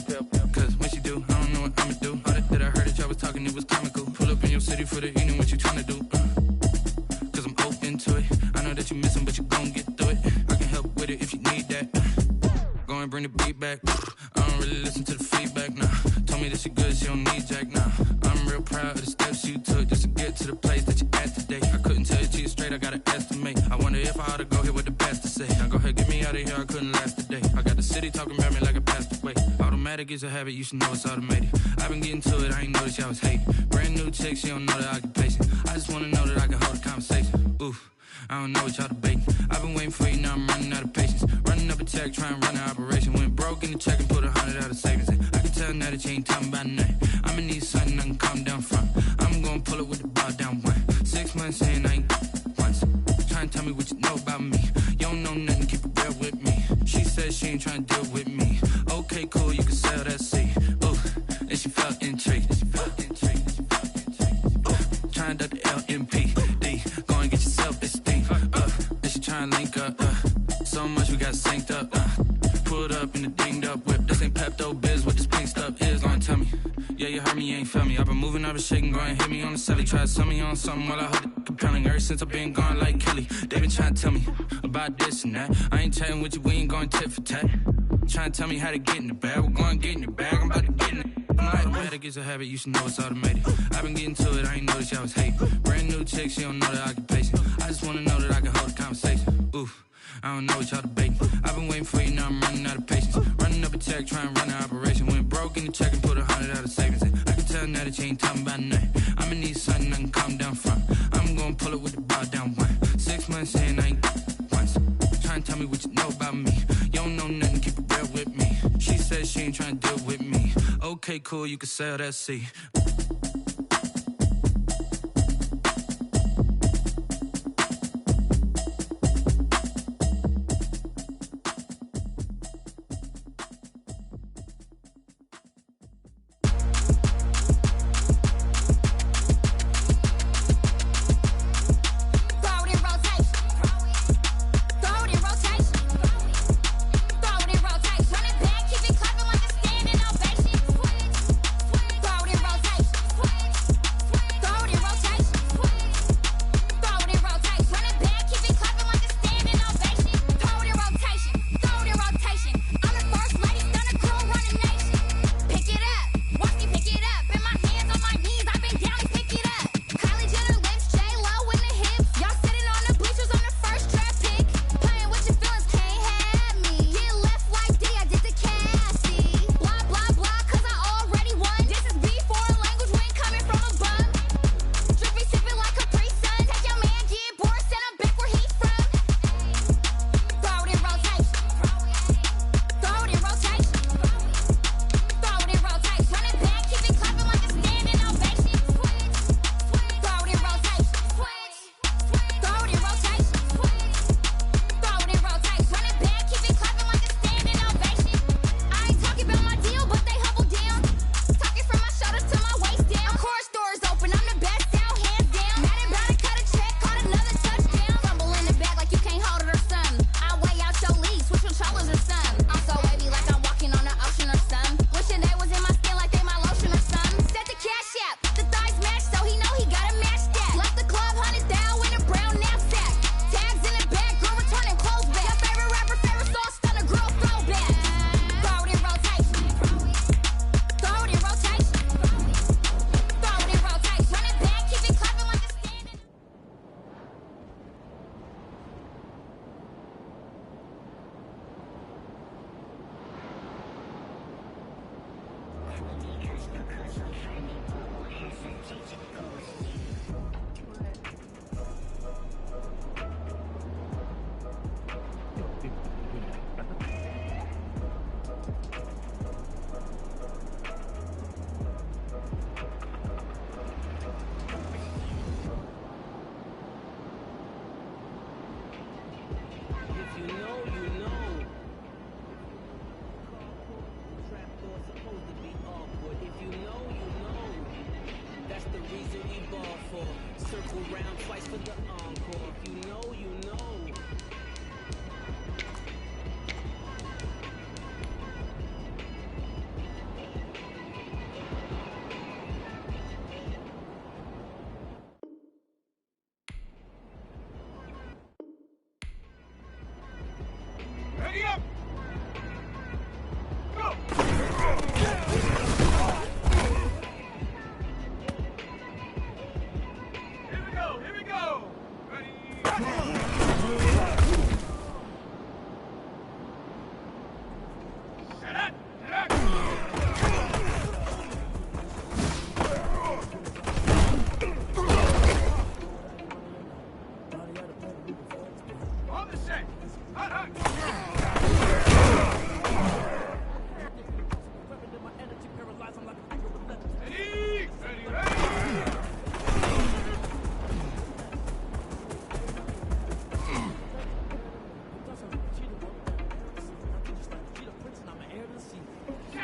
S9: Cause when she do, I don't know what I'ma do. All that I heard that y'all was talking, it was comical. Pull up in your city for the evening, what you trying to do? Cause I'm open to it. I know that you missing, but you gon' get through it. I can help with it if you need that. Go and bring the beat back. I don't really listen to the feedback, nah. Told me that she good, she don't need jack, nah. I'm real proud of the steps you took just to get to the place that you're at today. I couldn't tell it to you straight, I gotta estimate. I wonder if I ought to go here with the best to say. Now go ahead, get me out of here, I couldn't last today. I got the city talking about me like I passed away. Automatic is a habit, you should know it's automated. I've been getting to it, I ain't noticed y'all was hating. Brand new chick, she don't know the occupation. I just wanna know that I can hold a conversation. Oof, I don't know what y'all debating. I've been waiting for you, now I'm running out of patience. Running up a check, trying to run an operation. Went broke in the check and put 100 out of savings in. I can tell now that you ain't talking about nothing. I'ma need something I can calm down front. I'm gonna pull it with the bar down one. 6 months in, I ain't once. Trying to tell me what you know about me. You don't know nothing, keep it real with me. She said she ain't trying to deal with me. Okay, cool, you can sell that seat. Ooh, and she felt intrigued. Trying to the LMPD. Go and get your self-esteem. And she trying to link up. So much we got synced up. Pulled up in the dinged up whip. This ain't Pepto-Biz, what this pink stuff is. Gonna tell me. Yeah, you heard me, you ain't felt me. I've been moving, I've been shaking, go and hit me on the celly. Try to sell me on something while I hold it compelling. Ever since I've been gone like Kelly, they been trying to tell me about this and that. I ain't chatting with you, we ain't going tit for tat. Trying to tell me how to get in the bag. We're going to get in your bag, I'm about to get in it. Automatic is a habit, you should know it's automated. I've been getting to it, I ain't noticed y'all was hating. Brand new chick, she don't know the occupation. I just wanna know that I can hold a conversation. Oof, I don't know what y'all debating. I've been waiting for you, now I'm running out of patience. Running up a check, trying to run an operation. Went broke in the check and put 100 out of savings in. I can tell now that you ain't talking about nothing. I'ma need something I can calm down front. I'm gonna pull it with the bar down one. 6 months in, I ain't once. Trying to tell me what you know about me. You don't know nothing, keep it real with me. She said she ain't trying to deal with me. Okay, cool, you can sell that seat.
S10: fall for. Circle round twice for the encore. If you know, you know.
S11: Ready up! Go! Here we go, here we go! Ready? Set up! Set up! On the set! Hot, hot! Ready? Ready, ready!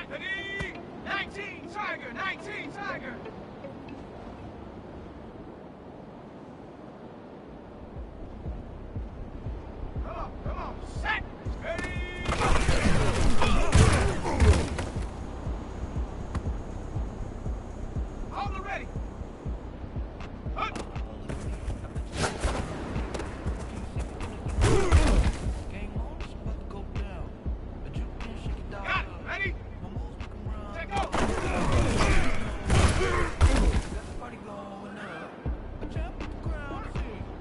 S11: Ready? 19 Tiger! 19 Tiger! Come on, set! Ready? All the ready! Hut! Got it! Ready? Take off!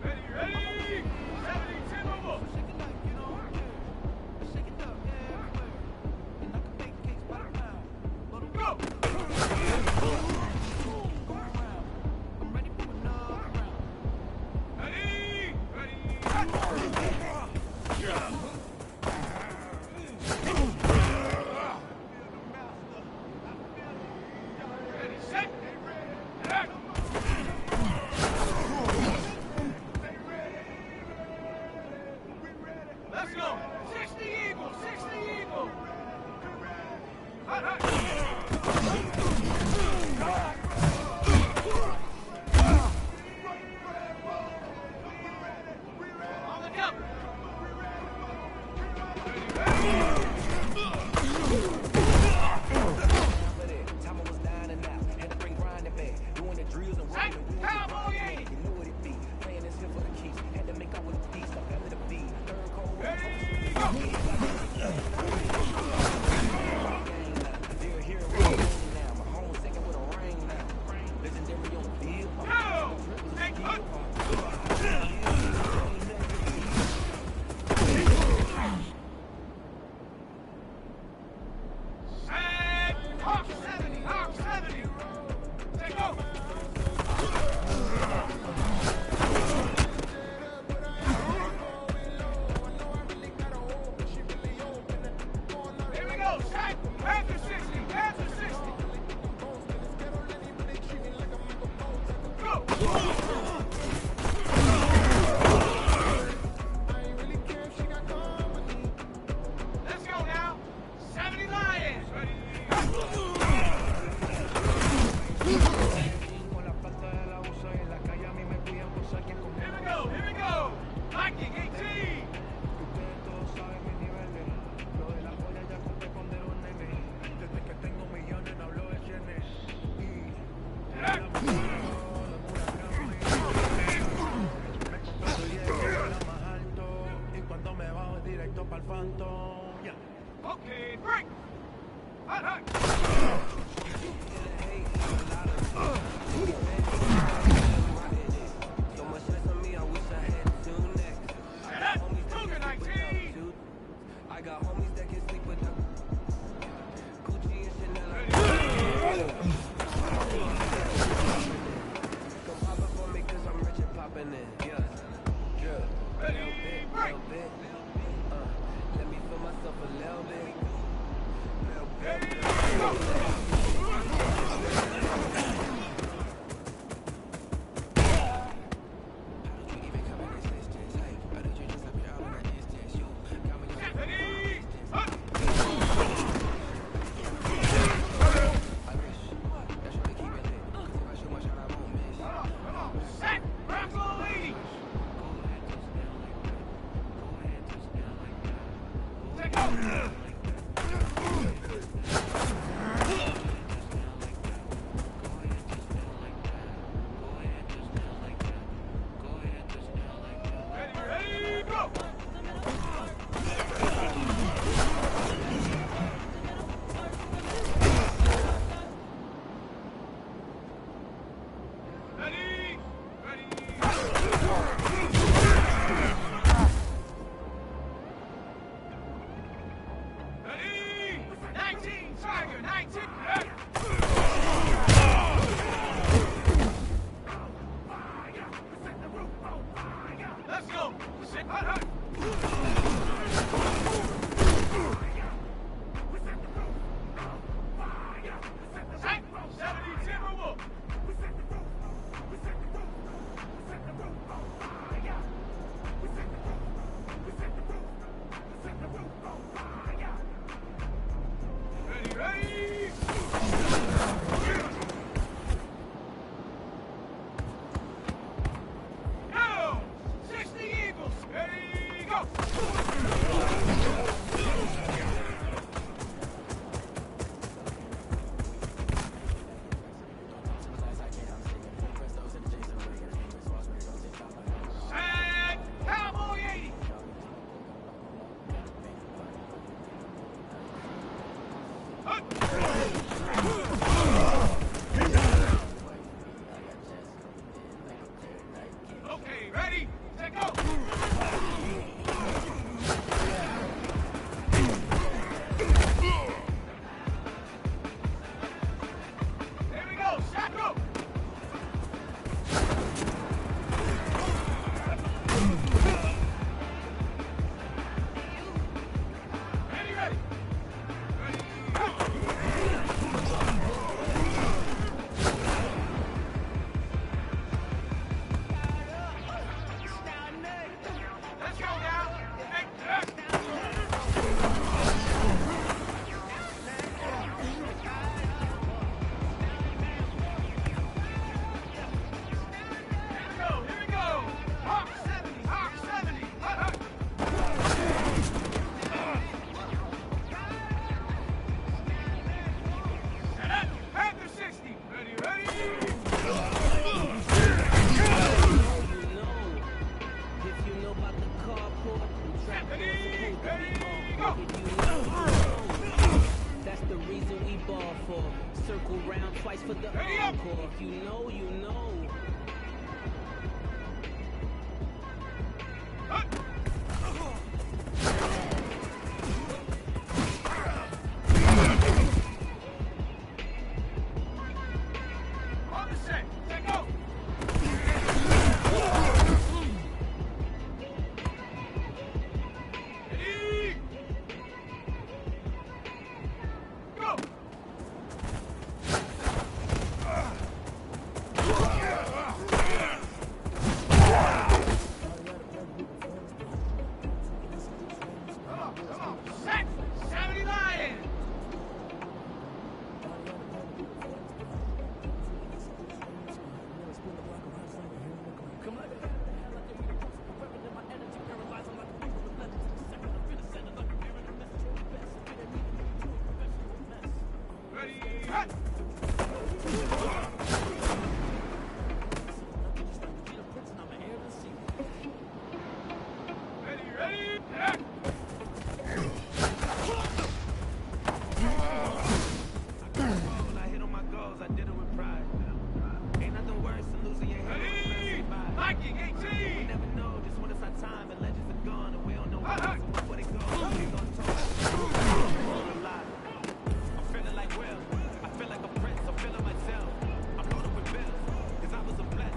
S11: Ready, ready! 70, 10 over! Go! Ready! Ready! Ready, set! Act! Let's go! 60 Eagle! 60 Eagle! Hot, hot! On the jump! Set! Cowboy 80! Ready, go! Go! Take hook! Set! Hawk 70! Hawk 70! Take over! Here we go! Set! After 60! After 60! Go! Let's go now! 70 Lions! Ready? Here we go! Here we go! Viking 18! Okay, break! Hot, hot! Set up! Cougar 19!
S12: I got homies that can sleep with them. Gucci and Chanel. Come pop up for me 'cause I'm rich and poppin' in. Yeah.
S11: Ready, break!
S12: Let me feel myself a little bit.
S11: Ready, go!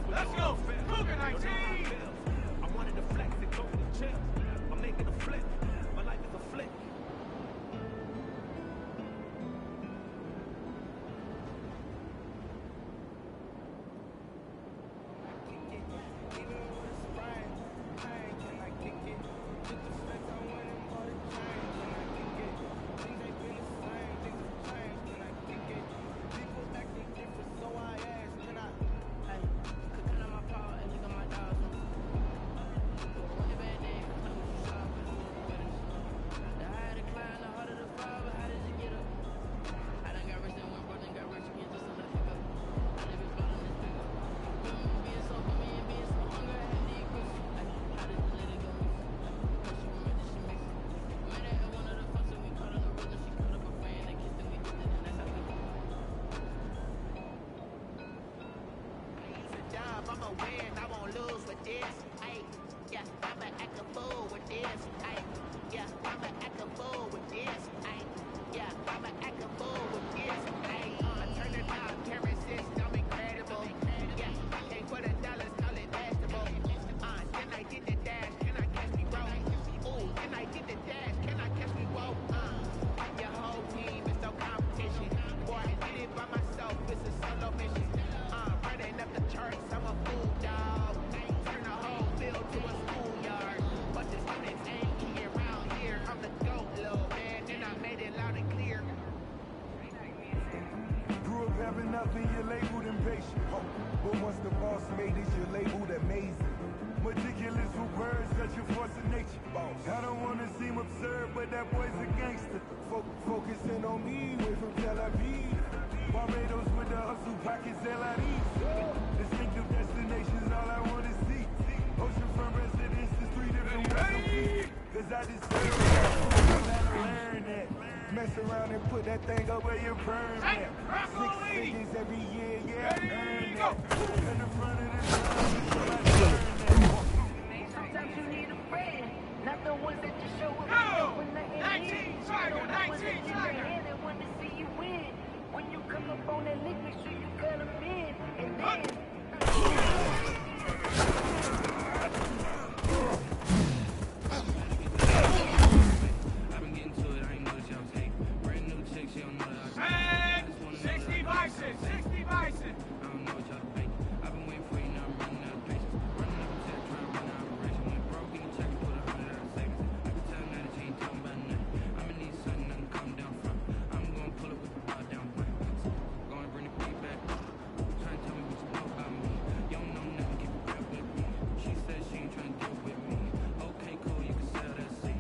S11: Let's go! Cougar 19!
S12: I wanted to flex and go to the chill. I'm making a flip.
S11: absurd, but that boy's a gangster. Focusing on me, way from Tel Aviv. Barbados with the hustle pockets, LIDs. Distinctive destinations, all I want to see. Oceanfront residences, 3 different ways. Cause I deserve that. I gotta learn that. Mess around and put that thing up where you burn that. 6 figures every year, yeah, I earned that. In the front of the line, until I turn that.
S10: Sometimes you need a friend, not the ones that just show up when nothing is.
S11: 19, Tiger, 19, Tiger.
S10: They want to see you win. When you come up on that lick, make sure you cut them in. And then...
S9: I've been getting to it, I ain't noticed y'all was hating. Brand new chick, she don't know that I can.
S11: 60 bison, 60 bison.
S9: I don't know what y'all debating. I've been waiting for you, now I'm running out of patience. Running up a check, trying to run out of operation. When it broke, you can check and put 100 out of savings. I can tell now that you ain't talking about nothing. I'ma need something I can come down from. I'm gonna pull it with the bar down one. Gonna bring the beat back. Trying to tell me what you know about me. You don't know nothing, keep it real with me. She said she ain't trying to deal with me. Okay, cool, you can sell that seed.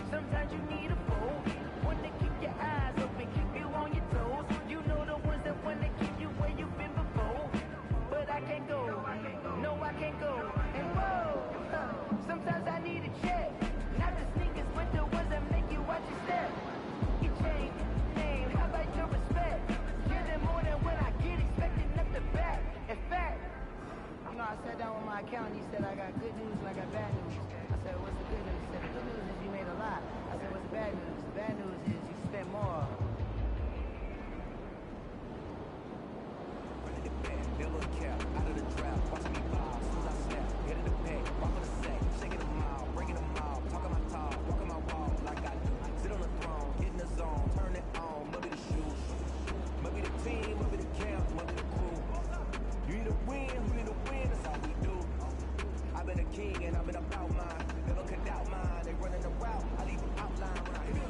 S10: Sometimes you need a foe, one to keep your eyes open, keep you on your toes. You know the ones that want to keep you where you've been before. But I can't go, no I can't go. And whoa, sometimes I need a check. Not the sneakers, but the ones that make you watch your step. You change name, how about your respect? Give them more than what I get, expecting up the back. In fact, you know, I sat down with my accountant, he said I got good news and I got bad news. I said, what's the good news? He said, the good news is you made a lot. I said, what's the bad news? The bad news is you spent more.
S12: Ready to bet, never cap, out of the trap, watch me bow, as soon as I snap, head in the pack, rock on the sack, shaking them out, breaking them out, talking my talk, walking my walk like I do, sit on the throne, get in the zone, turn it on, maybe the shoes, maybe the team, maybe the camp, maybe the crew, you need a win, that's all we do, I've been a king and I've been about mine, never could doubt mine, they running the route, I leave an outline when I hit it.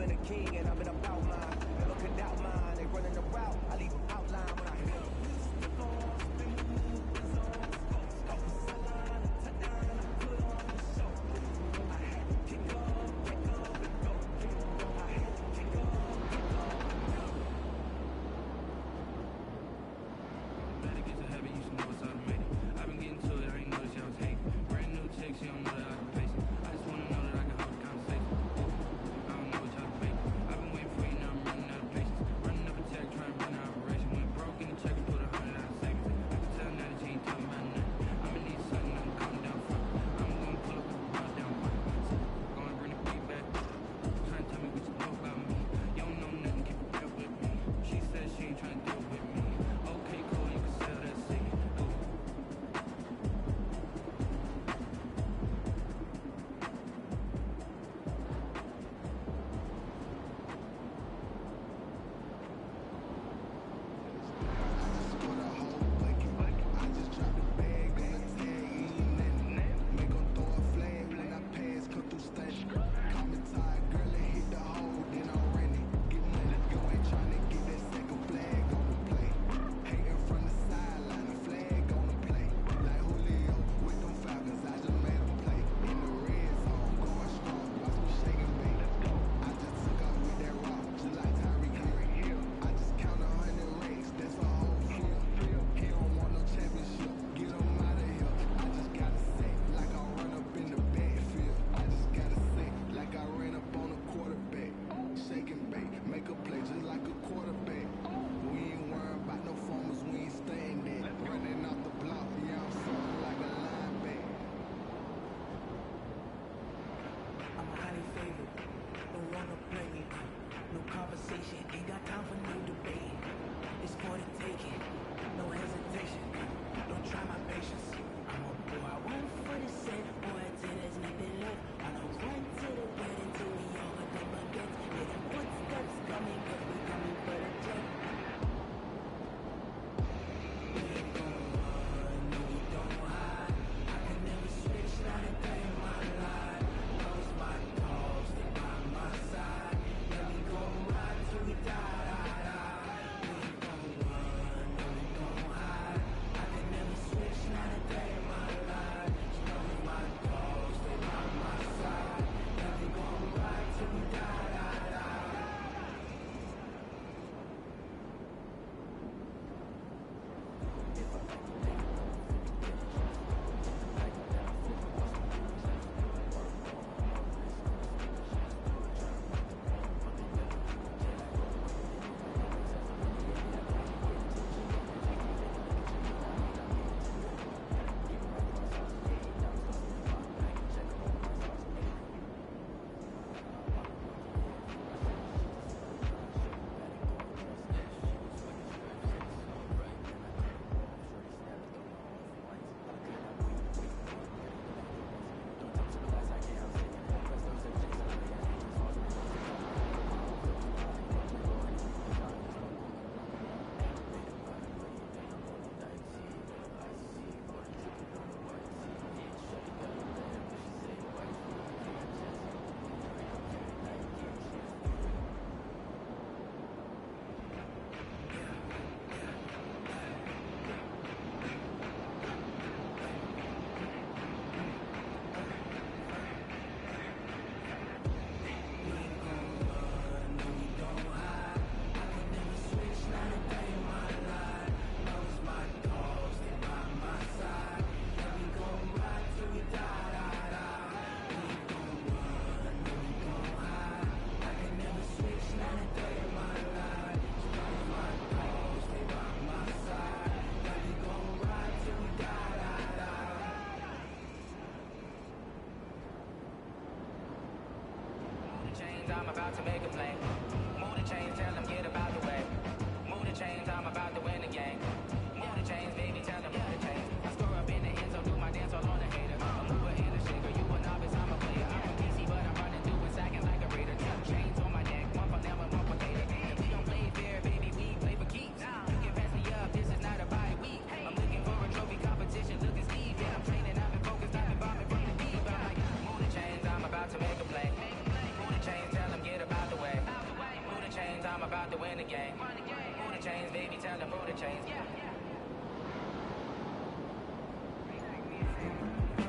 S12: been a king and I've been about mine. Never could doubt mine. They running the route. I leave them outline when I hit them.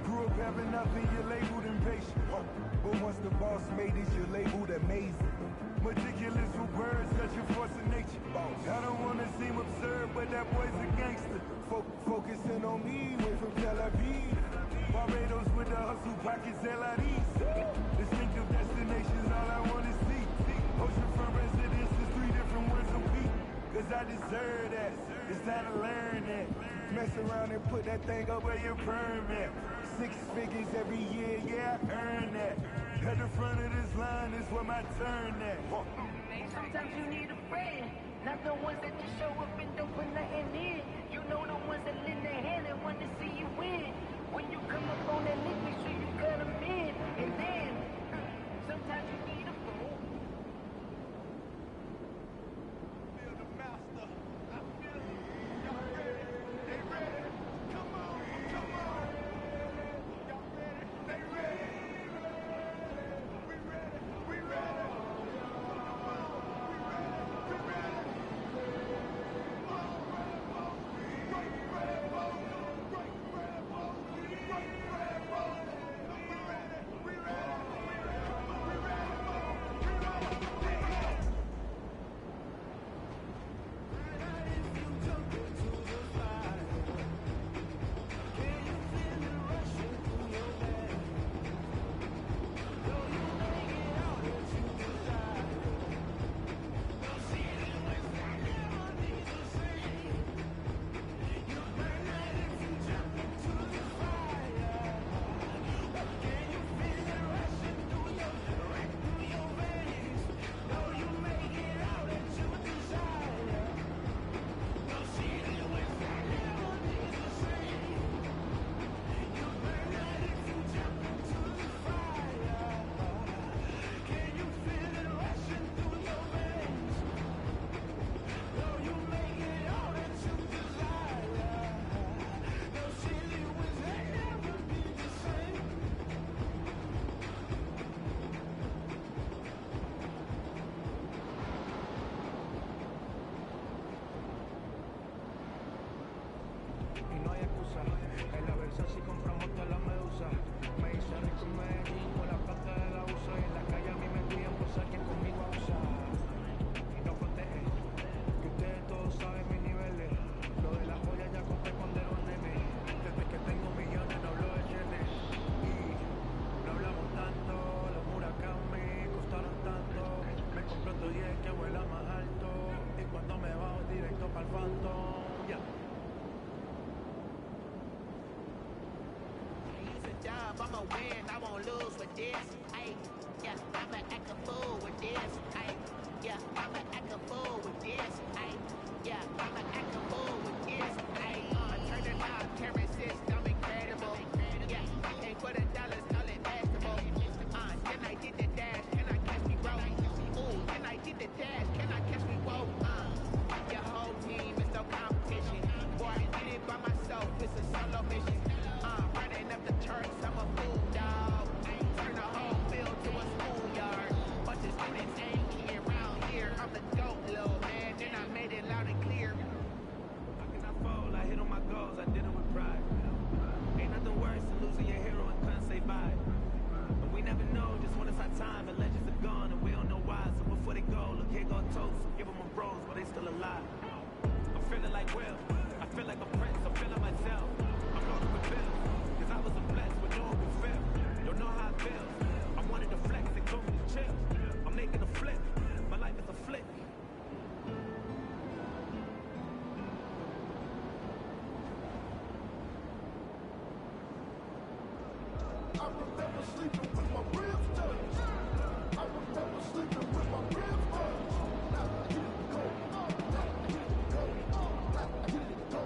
S11: Grew up having nothing, you're labeled impatient. But once the boss made it, you're labeled amazing. Meticulous with words, such a force of nature. I don't wanna seem absurd, but that boy's a gangster. Focusing on me, way from Tel Aviv. Barbados with the hustle, pockets LIDs. Distinctive destinations, all I wanna see. Oceanfront residences, 3 different ones a week. Cause I deserve that, it's time to learn that. Mess around and put that thing up where your permit. 6 figures every year, yeah, I earn that. At the front of this line is where my turn at.
S10: Sometimes you need a friend, not the ones that just show up and don't put nothing in. You know the ones that lend their hand and want to see you win. When you come up on that lick, make sure you cut them in. And then, sometimes you need a fool.
S11: Feel the master, I feel it. Y'all ready? They ready? Come on, come on. Y'all ready? They ready? We ready? We ready?
S12: Y no hay excusa, en la versa si compramos toda la medusa. Me hice rico en Medellín con la plata de la USA. Y en la calle a mí me piden por ser quien conmigo abusa. Y no fronteé, que ustedes todos saben mis niveles. Lo de la joya ya conté cuando era un nene. Desde que tengo millones no hablo de yenes. Y no hablamos tanto, los huracanes me costaron tanto. Me compré otro 10 que vuela más alto. Y cuando me bajo directo para el Phantom, ya.
S8: I'ma win, I won't lose with this. Ay, yeah, I'ma act a fool with this. Ay, yeah, I'ma act a fool with this. Ay, yeah, I'ma act a fool with this. Ay, turn it out, camera system incredible. Yeah, ain't for the dollars, all it vegetable. Then I did the dash, can I catch me roll? Ooh, then I did the dash, can I catch me roll? Your whole team is no competition. Boy, I did it by myself, it's a solo mission. Running up the turks, I'm a fool, dog. Turn the whole field to a schoolyard. Bunch of students ain't here around here. I'm the GOAT, little man, then I made it loud and clear.
S12: How can I fold? I hit on my goals, I did it with pride. Ain't nothing worse than losing your hero and couldn't say bye. But we never know just when it's our time, and legends are gone and we don't know why. So before they go, look here go toast. Give them a rose, but they still alive. I'm feeling like Will, I feel like a prince, I'm feeling myself. I'm loaded with bills, cause I was a blessed with no one feel. Don't know how it feels, I wanted to flex and go to chill. I'm making a flip, my life is a flick.
S11: I remember sleeping with my ribs touched. I remember sleeping with my ribs touched. Now I get it go.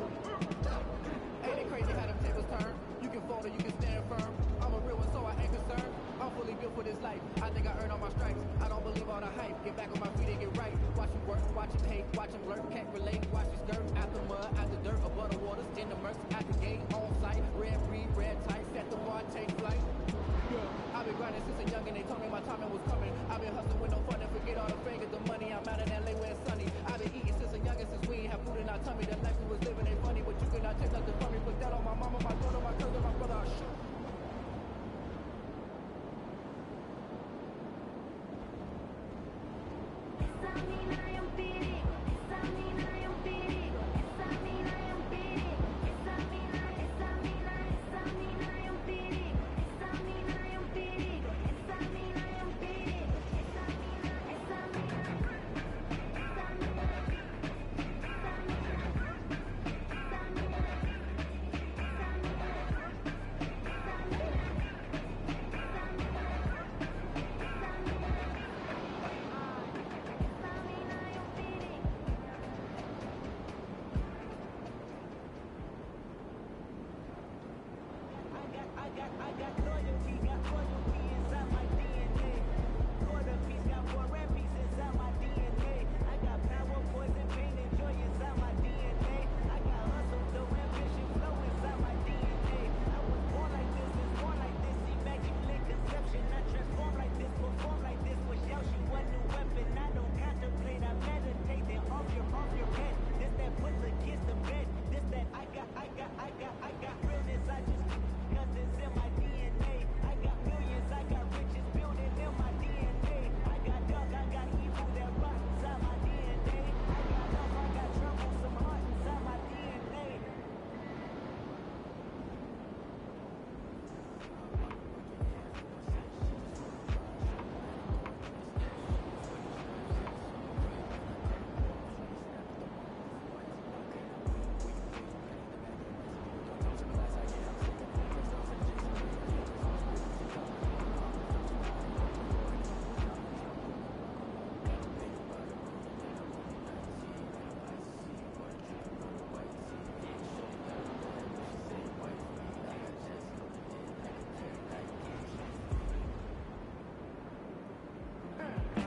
S13: Ain't it crazy how them tables turn? You can fold or you can stand firm. I'm a real one, so I ain't concerned. I'm fully built for this life. I think I earned all my stripes. I don't believe all the hype. Get back on my feet and get right. Watch him work, watch him hate, watch him lurk, can't relate. Watch him skirt out the mud, out the dirt, above the waters, in the murks, at the gate, on sight. Red breed, red tight, set the bar, take flight. Yeah, I've been grinding since a youngin'. They told me my timing was coming. I've been hustling with no fun and forget all the fame, get the money. I'm out in LA where it's sunny. I've been eating since a youngin', since we ain't have food in our tummy. The life we was living ain't funny, but you cannot take nothing from me. Put that on my mama, my daughter, my cousin, my brother.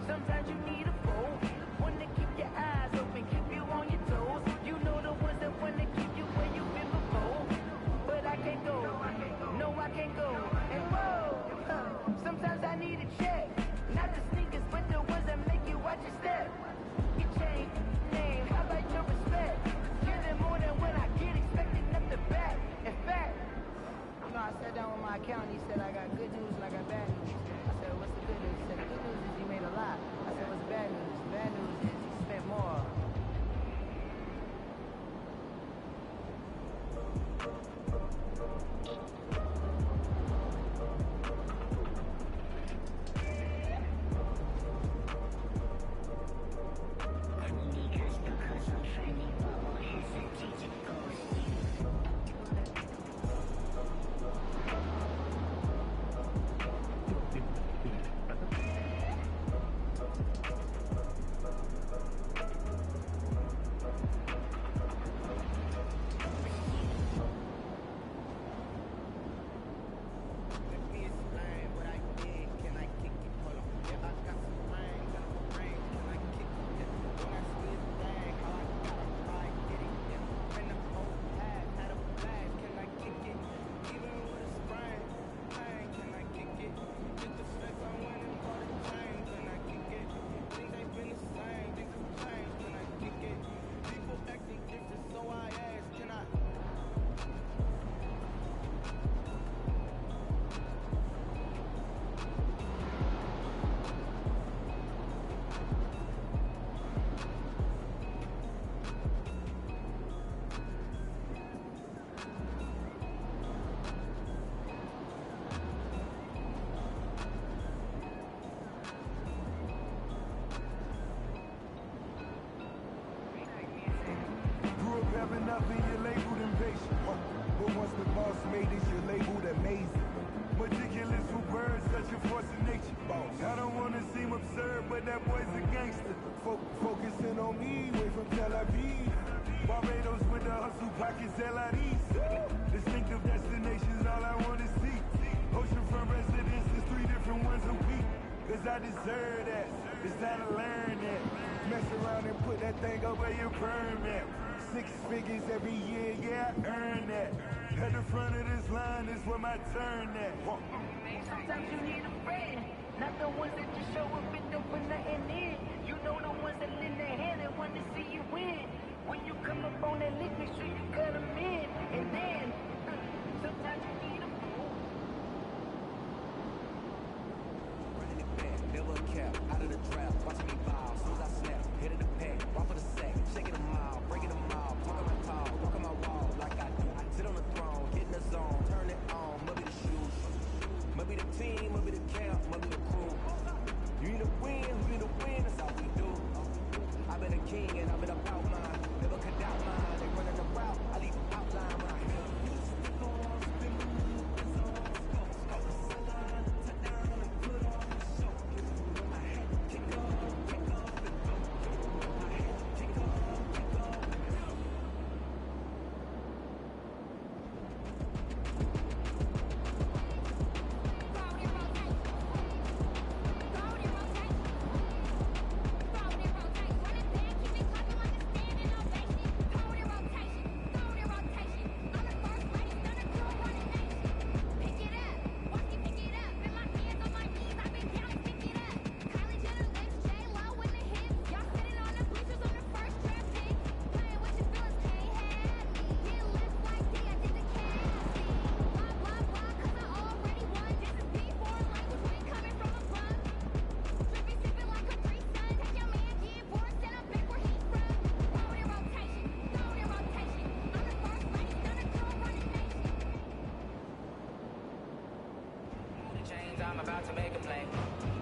S10: Sometimes you need a foe, one to keep your eyes open, keep you on your toes. You know the ones that want to keep you where you've been before. But I can't go, no I can't go. And whoa, sometimes I need a check. Not the sneakers, but the ones that make you watch your step. You change name, how about your respect? Giving more than what I get, expecting nothing back. In fact, you know, I sat down with my accountant, he said I got good news and I got bad news. I said, what's the good news? He said, the good news is you made a lot. I said, what's the bad news? The bad news is you spent more.
S11: Having nothing, you're labeled impatient. But once the boss made it, you're labeled amazing. Meticulous with words, such a force of nature. I don't want to seem absurd, but that boy's a gangster. Focusing on me, way from Tel Aviv. Barbados with the hustle pockets, LIDs. Distinctive destinations, all I want to see. Oceanfront residences, 3 different ones a week. Cause I deserve that, it's time to learn that. Mess around and put that thing over your permit. 6 figures every year, yeah, I earn that. At the front of this line is where my turn at.
S10: Sometimes you need a friend, not the ones that just show up and don't put nothing in. You know the ones that lend their hand and want to see you win. When you come up on that list, make sure you cut them in. And then, sometimes you need a fool.
S12: Running it back, never a cap, out of the draft, watching me ball, as soon as I snap. team, I'll be the camp, I'll be the crew. You need a win, who need a win, that's all we do. I've been a king and I've been about mine. Never cut out mine, they running the route, I leave an outline when I hear them. I'm about to make a play.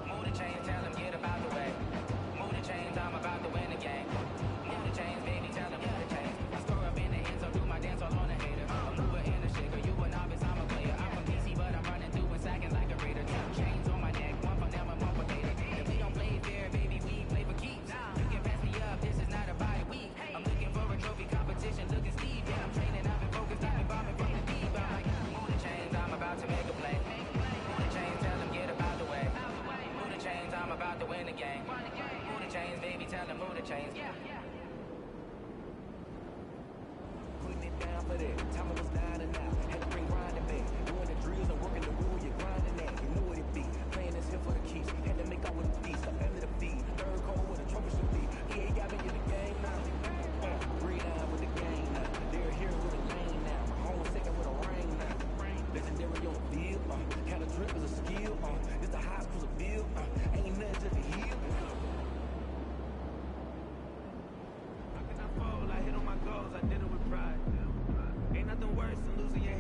S12: Move the chains, tell them get about the way. Move the chains, I'm about to win the game. Move the chains, baby, tell them move the chains. I score up in the end zone, do my dance all on a hater. A mover and a shaker, you a novice, I'm a player. I'm from DC, but I'm running through and sacking like a raider. Two chains on my neck, one from them and one for later. If we don't play fair, baby, we play for keeps. You can pass me up, this is not a bye week. I'm looking for a trophy competition, looking Steve. Yeah, I'm training, I've been focused, I've been bombing from the deep. I'm like, move the chains, I'm about to make a play. I'm about to win the game. Move the chains, baby, tell them move the chains. Putting it down for that. Time I was down and out. Had to bring grinding back. Doing the drills and working the rule, you're grinding that. You know what it be. Playing this here for the keys. Had to make out with the beast. I'm under the feed. Third cold with a trophy should be. EA got me in the game now. Breathe down with the game now. They're here with a lane now. My home second with a ring now. Legendary on the field. Kind of drip is a skill. It's the highest cruiser bill. Ain't nothing just a heel. How can I fall? I hit on my goals. I did it with pride. Ain't nothing worse than losing your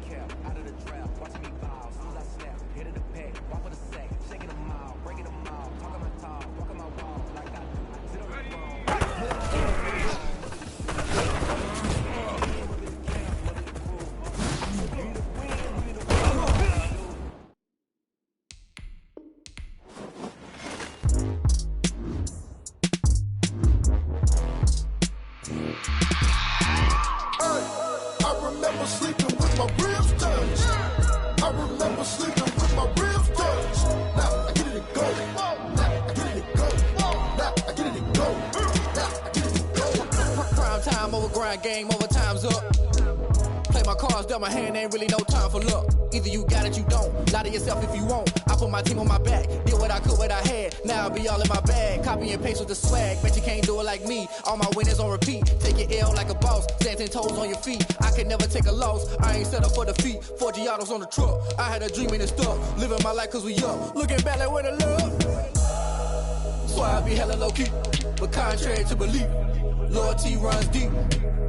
S12: cap, out of the trap, watching me bow. As soon as I snap, hit in the pack, walk with a sack, shaking them out, breaking them out, talking my talk, walking my walk like I do. Sit on the
S14: I remember sleeping with my ribs touched. I remember sleeping with my ribs touched. Now I get it and go. Now I get it and go. Now I get it and go. Now I get it and go.
S13: Prime time over grind game, over time's up. Play my cards, dealt my hand, ain't really no time for luck. Either you got it, you don't. Lie to yourself if you won't. I put my team on my back, did what I could, what I had. Now I'll be all in my bag, copy and paste with the swag. Bet you can't do it like me. All my winners on repeat. Take your L like a boss, stand 10 toes on your feet. I can never take a loss. I ain't set up for defeat. 4 Giottos on the truck. I had a dream and it's stuck. Living my life cause we up. Looking back like where the love. So I be hella low key, but contrary to belief, loyalty runs deep.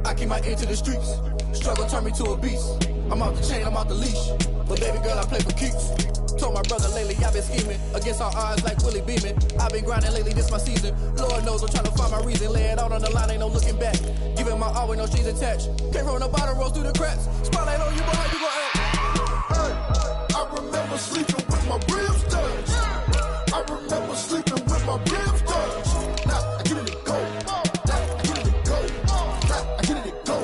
S13: I keep my ear to the streets. Struggle turned me to a beast. I'm out the chain, I'm out the leash. But baby girl, I play for keeps. Told my brother lately, I've been scheming against all odds like Willie Beeman. I've been grinding lately, this my season. Lord knows I'm trying to find my reason. Lay it out on the line, ain't no looking back. Giving my all with no strings attached. Came from the bottom, rose through the cracks. Spotlight on you, but how you gon' act?
S14: Hey, I remember sleeping with my ribs touched. I remember sleeping with my ribs touched. Now I get it and go. Now I get it and go. Now I get it and go.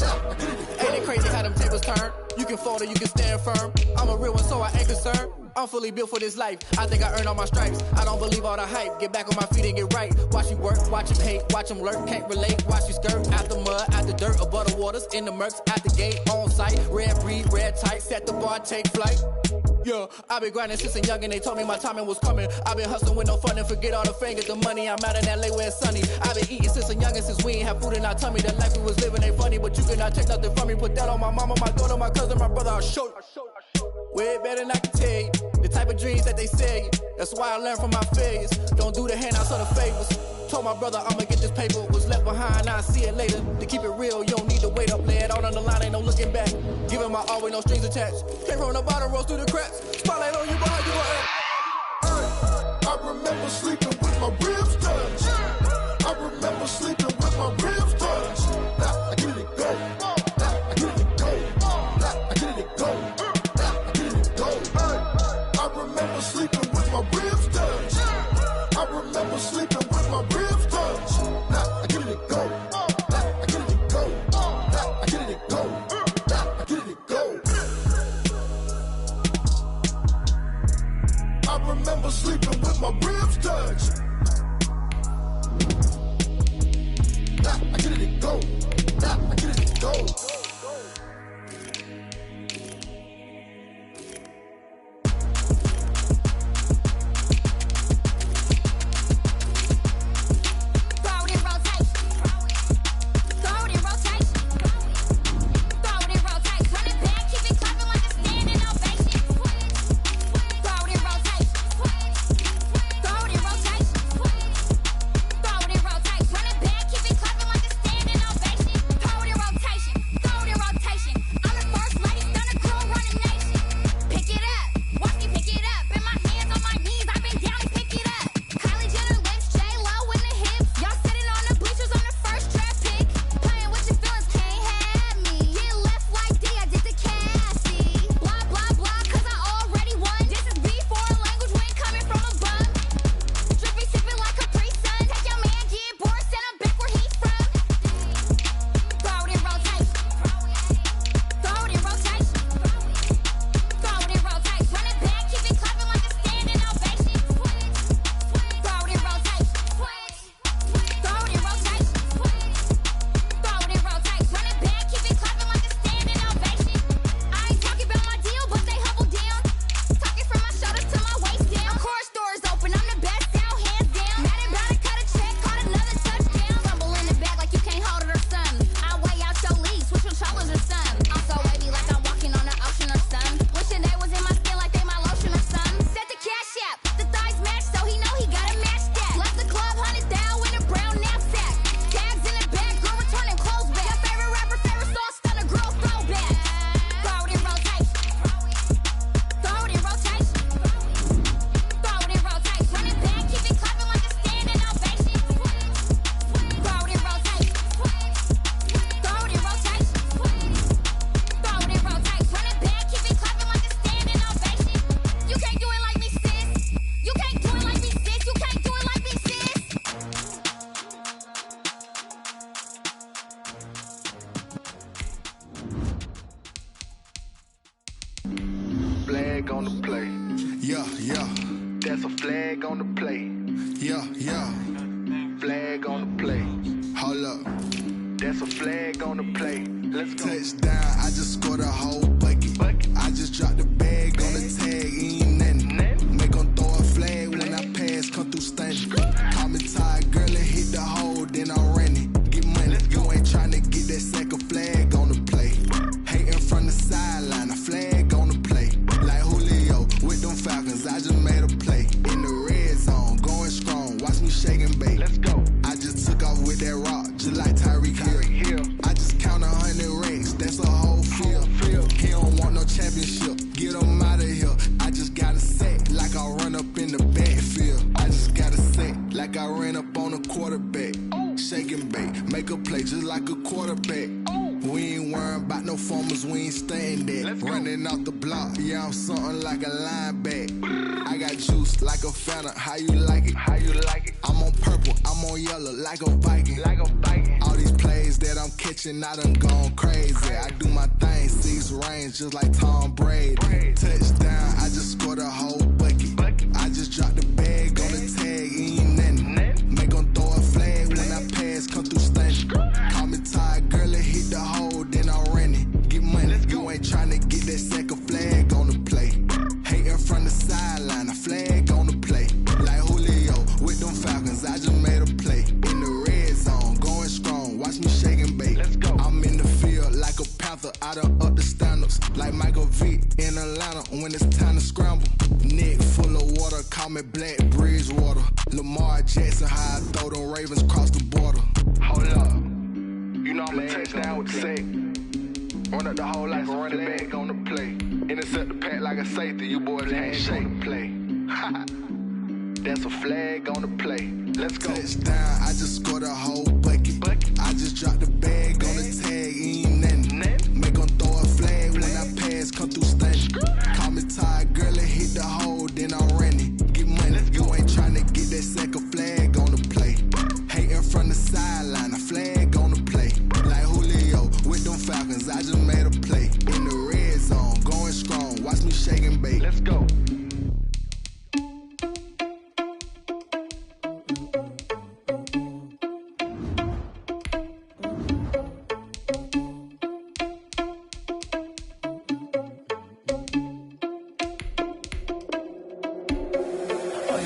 S14: Now I get it and go.
S13: Ain't it crazy how them tables turn? You can fold or you can stand firm. I'm a real one, so I ain't concerned. I'm fully built for this life. I think I earned all my stripes. I don't believe all the hype. Get back on my feet and get right. Watch you work, watch him hate, watch him lurk. Can't relate, watch you skirt. Out the mud, out the dirt, above the waters, in the murks, out the gate, on site. Red breed, red tight, set the bar, take flight. Yeah, I been grinding since a young and they told me my timing was coming. I been hustling with no fun and forget all the fame, get the money. I'm out in LA where it's sunny. I been eating since a young and since we ain't have food in our tummy. The life we was living ain't funny, but you cannot take nothing from me. Put that on my mama, my daughter, my cousin, my brother, I'll show you. Way better than I can tell you. The type of dreams that they sell you. That's why I learned from my failures. Don't do the handouts or the favors. Told my brother I'ma get this paper. Was left behind, I'll see it later. To keep it real, you don't need to wait up. Lay it out on the line, ain't no looking back. Giving my all with no strings attached. Came from the bottom, rose through the cracks. Spotlight on you, but how you gon' act?
S14: I remember sleeping with my ribs touched. I remember sleeping with my ribs touched. Now I get it and go. Now I get it and go. Now I get it and go. Now I get it and go. I remember sleeping with my ribs touched. I remember sleeping with my ribs touched. Now I get it and go. Now I get it and go. Now I get it and go. Now I get it and go. I remember sleeping with my ribs touched. Now I get it and
S15: flag on the play.
S14: Yeah, yeah.
S15: That's a flag on the play.
S14: Yeah, yeah.
S15: Flag on the play.
S14: Hold up.
S15: That's a flag on the play. Let's go.
S14: Touchdown, I just scored a whole bucket. I just dropped the bag on the tag, ain't nothing. Make 'em throw a flag when I pass, come through stunning. Call me tired, girl, and hit the hole, then I'm running. Get money, you ain't tryna get that second flag on the play. Hating from the sideline, a flag on the play. Like Julio with them Falcons, I just made a play. In the red zone, going strong, watch me shake and bake.
S15: Let's go.
S14: I just took off with that rock, just like Tyreek Hill. I just count 100 racks, that's a whole field. He don't want no championship, get him out of here. I just got a set, like I run up in the backfield. I just got a set, like I ran up on a quarterback. Shake and bake, make a play just like a quarterback. We ain't worrying about no formers, we ain't staying there. Running off the block, yeah, I'm something like a linebacker. I got juice like a Fanta, how you like it?
S15: How you like it?
S14: I'm on purple, I'm on yellow, like a Viking.
S15: Like a Viking.
S14: All these plays that I'm catching, I done gone crazy. I do my thing, 6 rings, just like Tom Brady. Touchdown, I just scored a whole bucket. I just dropped the bag on the tag, ain't nothing. Make 'em throw a flag when I pass, come through stunning. Call me tired, girl, and hit the hole, then I'm running. Get money, you ain't tryna get that second flag on the play. Hating from the sideline, a flag on the play. Like Julio with them Falcons, I just made a play. In the red zone, going strong, watch me shake and bake.
S15: Let's go.
S14: I'm in the field like a panther, I done up the standards. Like Michael Vick in Atlanta when it's time to scramble. Neck full of water, call me Black Bridgewater. Lamar Jackson, how I throw them Ravens cross the border.
S15: Hold up. You know I'm a touchdown with the sack. Run up the hole like a running back on the play. Intercept the pack like a safety, you boys can't shake play. That's a flag on the play. Let's go.
S14: Touchdown, I just scored a whole bucket. I just dropped the bag on the tag, ain't nothing. Make 'em throw a flag when I pass, come through stunning. Call me tired, girl, and hit the hole, then I'm running. Get money, you ain't tryna get that second flag on the play. Hating from the sideline, a flag on the play. Like Julio with them Falcons, I just made a play. In the red zone, going strong, watch me shake and bake.
S15: Let's go.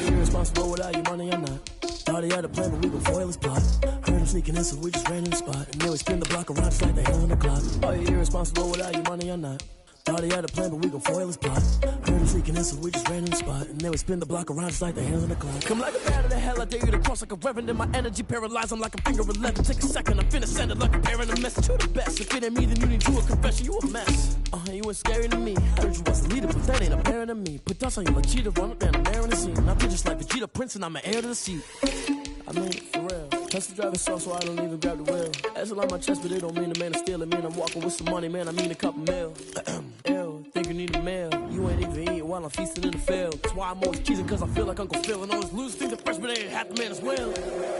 S16: Irresponsible without your money or not. Thought he had a plan, but we gon' foil his plot. Heard him sneaking in, so we just ran in the spot. And then we spin the block around just like the hell on the clock. Are you irresponsible without your money or not? Thought he had a plan, but we gon' foil his plot. Heard him sneaking in, so we just ran in the spot. And then we spin the block around just like the hell on the clock. Come like a bat of the hell, I dare you to cross like a reverend. In my energy paralyzed, I'm like a finger 11. Take a second, I'm finna send it like a parent a message to the best. If it ain't me, then you need to a confession, you a mess. You ain't scary to me. Heard you was the leader, but that ain't apparent to me. Put dust on you like Cheetah, run up down the air in the scene. I feel just like Vegeta Prince, and I'm an heir to the seat. I mean, for real. Touch the driver's soft, so I don't even grab the wheel. That's a lot on my chest, but it don't mean the man is stealing. Mean I'm walking with some money, man. I mean a couple mil. Ew, think you need a meal. You ain't even eating while I'm feasting in the field. That's why I'm always cheesing, cause I feel like Uncle Phil. And all those losers think the freshman ain't half the man as well.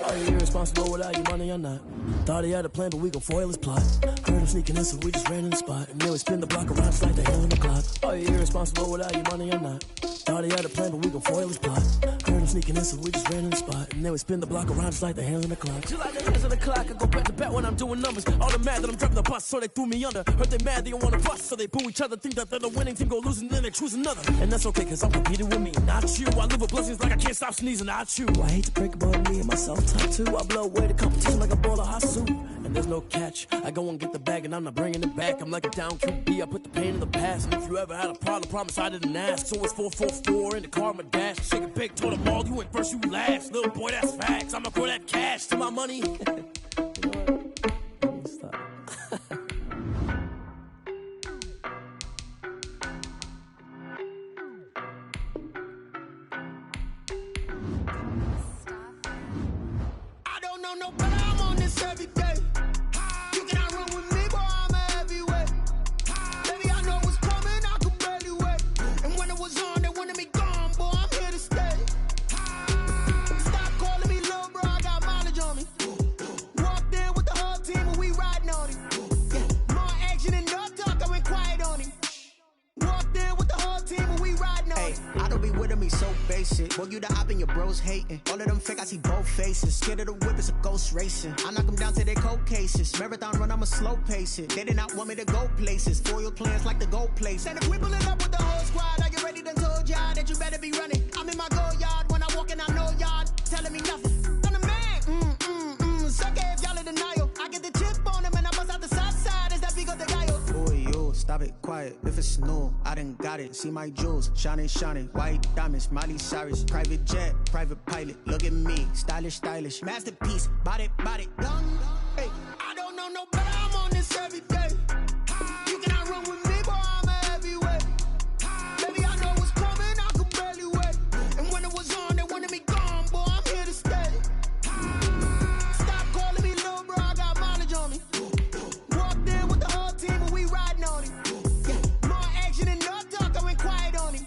S16: Are you irresponsible without your money or not? Thought he had a plan, but we gon' foil his plot. Heard him sneaking in, so we just ran in the spot. And then we spin the block around just like the hell on the clock. Are you irresponsible without your money or not? Thought he had a plan, but we gon' foil his plot. Heard him sneaking in, so we just ran in the spot. And then we spin the block around just like the hell on the clock. Just like the hands on the clock, I go back to back when I'm doing numbers. All the mad that I'm driving the bus, so they threw me under. Heard they mad, they don't wanna bust, so they boo each other. Think that they're the winning team, go losing, then they choose another. And that's okay, cause I'm competing with me, not you. I live with blessings like I can't stop sneezing, not you. I hate to break about me and myself top two. I blow away the competition like a ball of hot soup. And there's no catch, I go and get the bag and I'm not bringing it back. I'm like a down QB, I put the pain in the past. And if you ever had a problem, promise I didn't ask. So it's 444 in the car, my dash. Shake a big, told them all, you went first, you last. Little boy, that's facts, I'ma throw that cash to my money. You know what? Stop.
S17: I don't know no better, I'm on this every day. You cannot run with me, boy, I'm a heavyweight. Baby, I know what's coming, I could barely wait. And when it was on, they wanted me gone, boy, I'm here to stay. Stop calling me little bro, I got mileage on me. Walked in with the whole team and we riding on him. More action and no talk, I went quiet on him. Walked in with the whole team and we don't be with me so basic. Boy, you the op and your bros hating. All of them fake, I see both faces. Scared of the whip, it's a ghost racing. I knock them down to their cold cases. Marathon run, I'ma slow pace it. They did not want me to go places. Foil plans like the go place. And if we pulling up with the whole squad, are you ready? Done told y'all that you better be running. I'm in my go yard. When I walk in, I know y'all telling me nothing. I'm the man. Suck it if y'all in denial. I get the chip on them and I bust out the south side. Is that big of the guy? Boy, yo, stop it, quiet. If it's new, I done got it. See my jewels, shining, shining. White diamonds, Miley Cyrus. Private jet, private pilot. Look at me, stylish, stylish. Masterpiece, body, done. Hey, I don't know no better. I'm on this every day. You cannot run with me, boy. I'm a heavyweight. Baby, I know what's coming. I could barely wait. And when it was on, they wanted me gone, boy. I'm here to stay. Stop calling me little bro. I got mileage on me. Walked in with the whole team and we riding on him. Yeah, more action and no talk. I went quiet on him.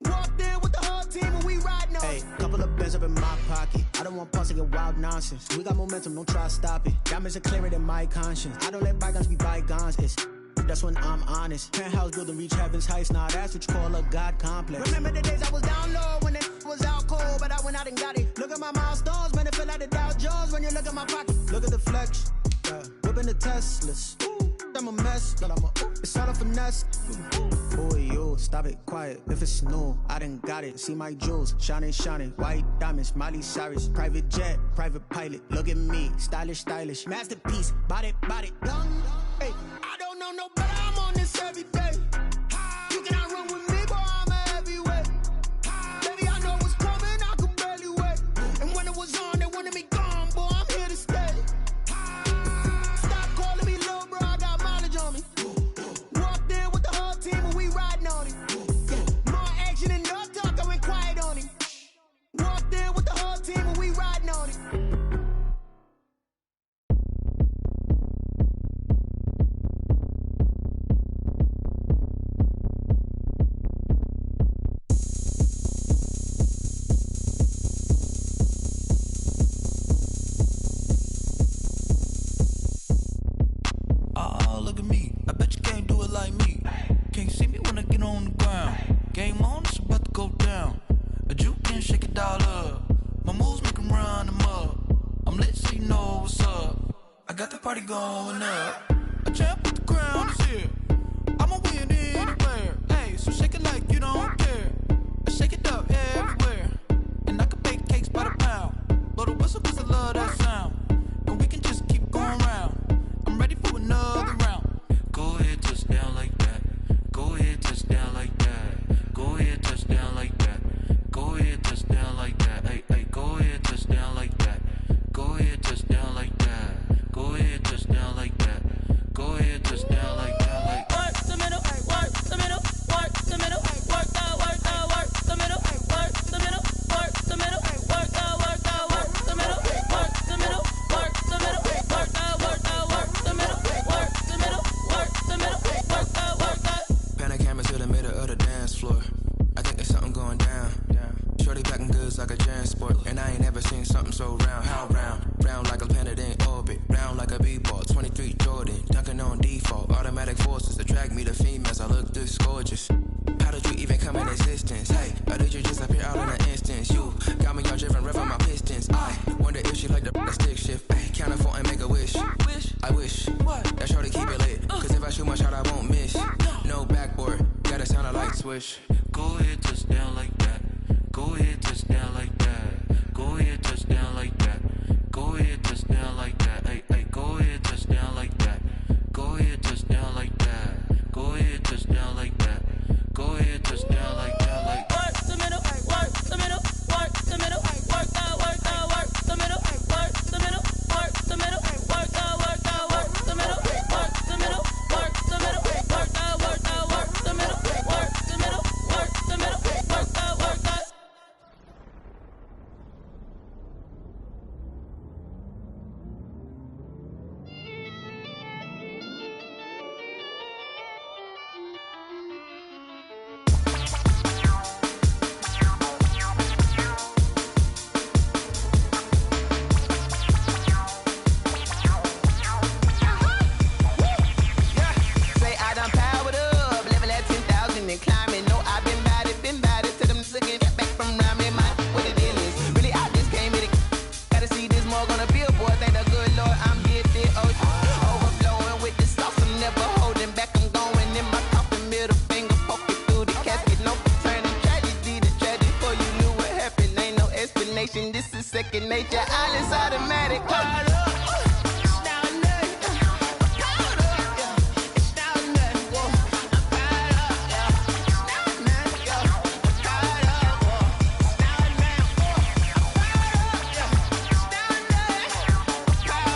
S17: Walked in with the whole team and we riding on him. Hey, couple of bands up in my pocket. I don't want pause to get wild nonsense. We got momentum, don't try to stop it. Diamonds are clearer than my conscience. I don't let bygones be bygones. That's when I'm honest. Penthouse building, reach heaven's heights. Nah, that's what you call a God complex. Remember the days I was down low when it was out cold, but I went out and got it. Look at my milestones, man, it feel like the Dow Jones when you look at my pocket. Look at the flex, whipping the Teslas. I'm a mess, but it's all a finesse. Boy, yo, stop it, quiet. If it's new, I done got it. See my jewels, shining, shining. White diamonds, Miley Cyrus. Private jet, private pilot. Look at me, stylish, stylish. Masterpiece, body, done. Hey, I don't know no better. I'm on this every day. You cannot run with me, boy. I'm a heavyweight. Baby, I know what's coming. I could barely wait. And when it was on, they wanted me gone, boy. I'm here to stay. Stop calling me little bro. I got mileage on me. Walked in with the whole team and we riding on him. Yeah, more action and no talk. I went quiet on him. Walked in with the whole team and we riding on him.
S9: Oh, look at me. I bet you can't do it like me. Can't see me when I get on the ground. Game on, it's about to go down. A juke and shake it all up. My moves make them run them up. I'm lit so you know what's up. I got the party going up. A champ with the crown is here. I'ma win anywhere. Hey, so shake it like you don't care. I shake it up everywhere. And I can bake cakes by the pound. Blow the whistle cause I love that sound. And we can just keep going round. I'm ready for another round. Go ahead, touch down like that. Go ahead, touch down like that. Go ahead, touch down like that. Go ahead, touch down like that. Hey, hey, go ahead, touch down like that. Go ahead, touch down like that. Go ahead, touch down like that. Go ahead, touch down like that. Like work the middle, work the middle, work the middle, work the middle, work the middle, work the middle, work the middle, work the middle, work the middle, work the middle, work the middle, work the middle, work the.
S18: Pan a camera to the middle of the dance floor. I think there's something going down. Shorty packing goods like a transport, and I ain't never seen something so round. How round? Round like a planet in orbit, round like a b-ball. 23 Jordan, dunking on default. Automatic forces attract me to females. I look this gorgeous. How did you even come in existence? Hey, or did you just appear out in an instance? You got me all driven, revving my pistons. I wonder if she like the stick shift. Ay, count a four and make a wish. I wish that shorty keep it lit. Cause if I shoot my shot, I won't miss. No backboard, gotta sound a light switch.
S9: Go ahead, touch down like that. Go ahead, touch down like that. Go ahead, touch down like that. Go ahead, touch down like that. Hey, hey, go ahead, touch down like that. Go ahead, touch down like that. Go ahead, touch down like that. Go ahead, touch down like that. Like work the middle, work the middle, work the middle, work the middle, work the middle, work the middle, work the middle, work the middle, work the middle, work the middle, work the middle, work the middle, work the middle, work the middle, work the.
S19: second nature. All is automatic. All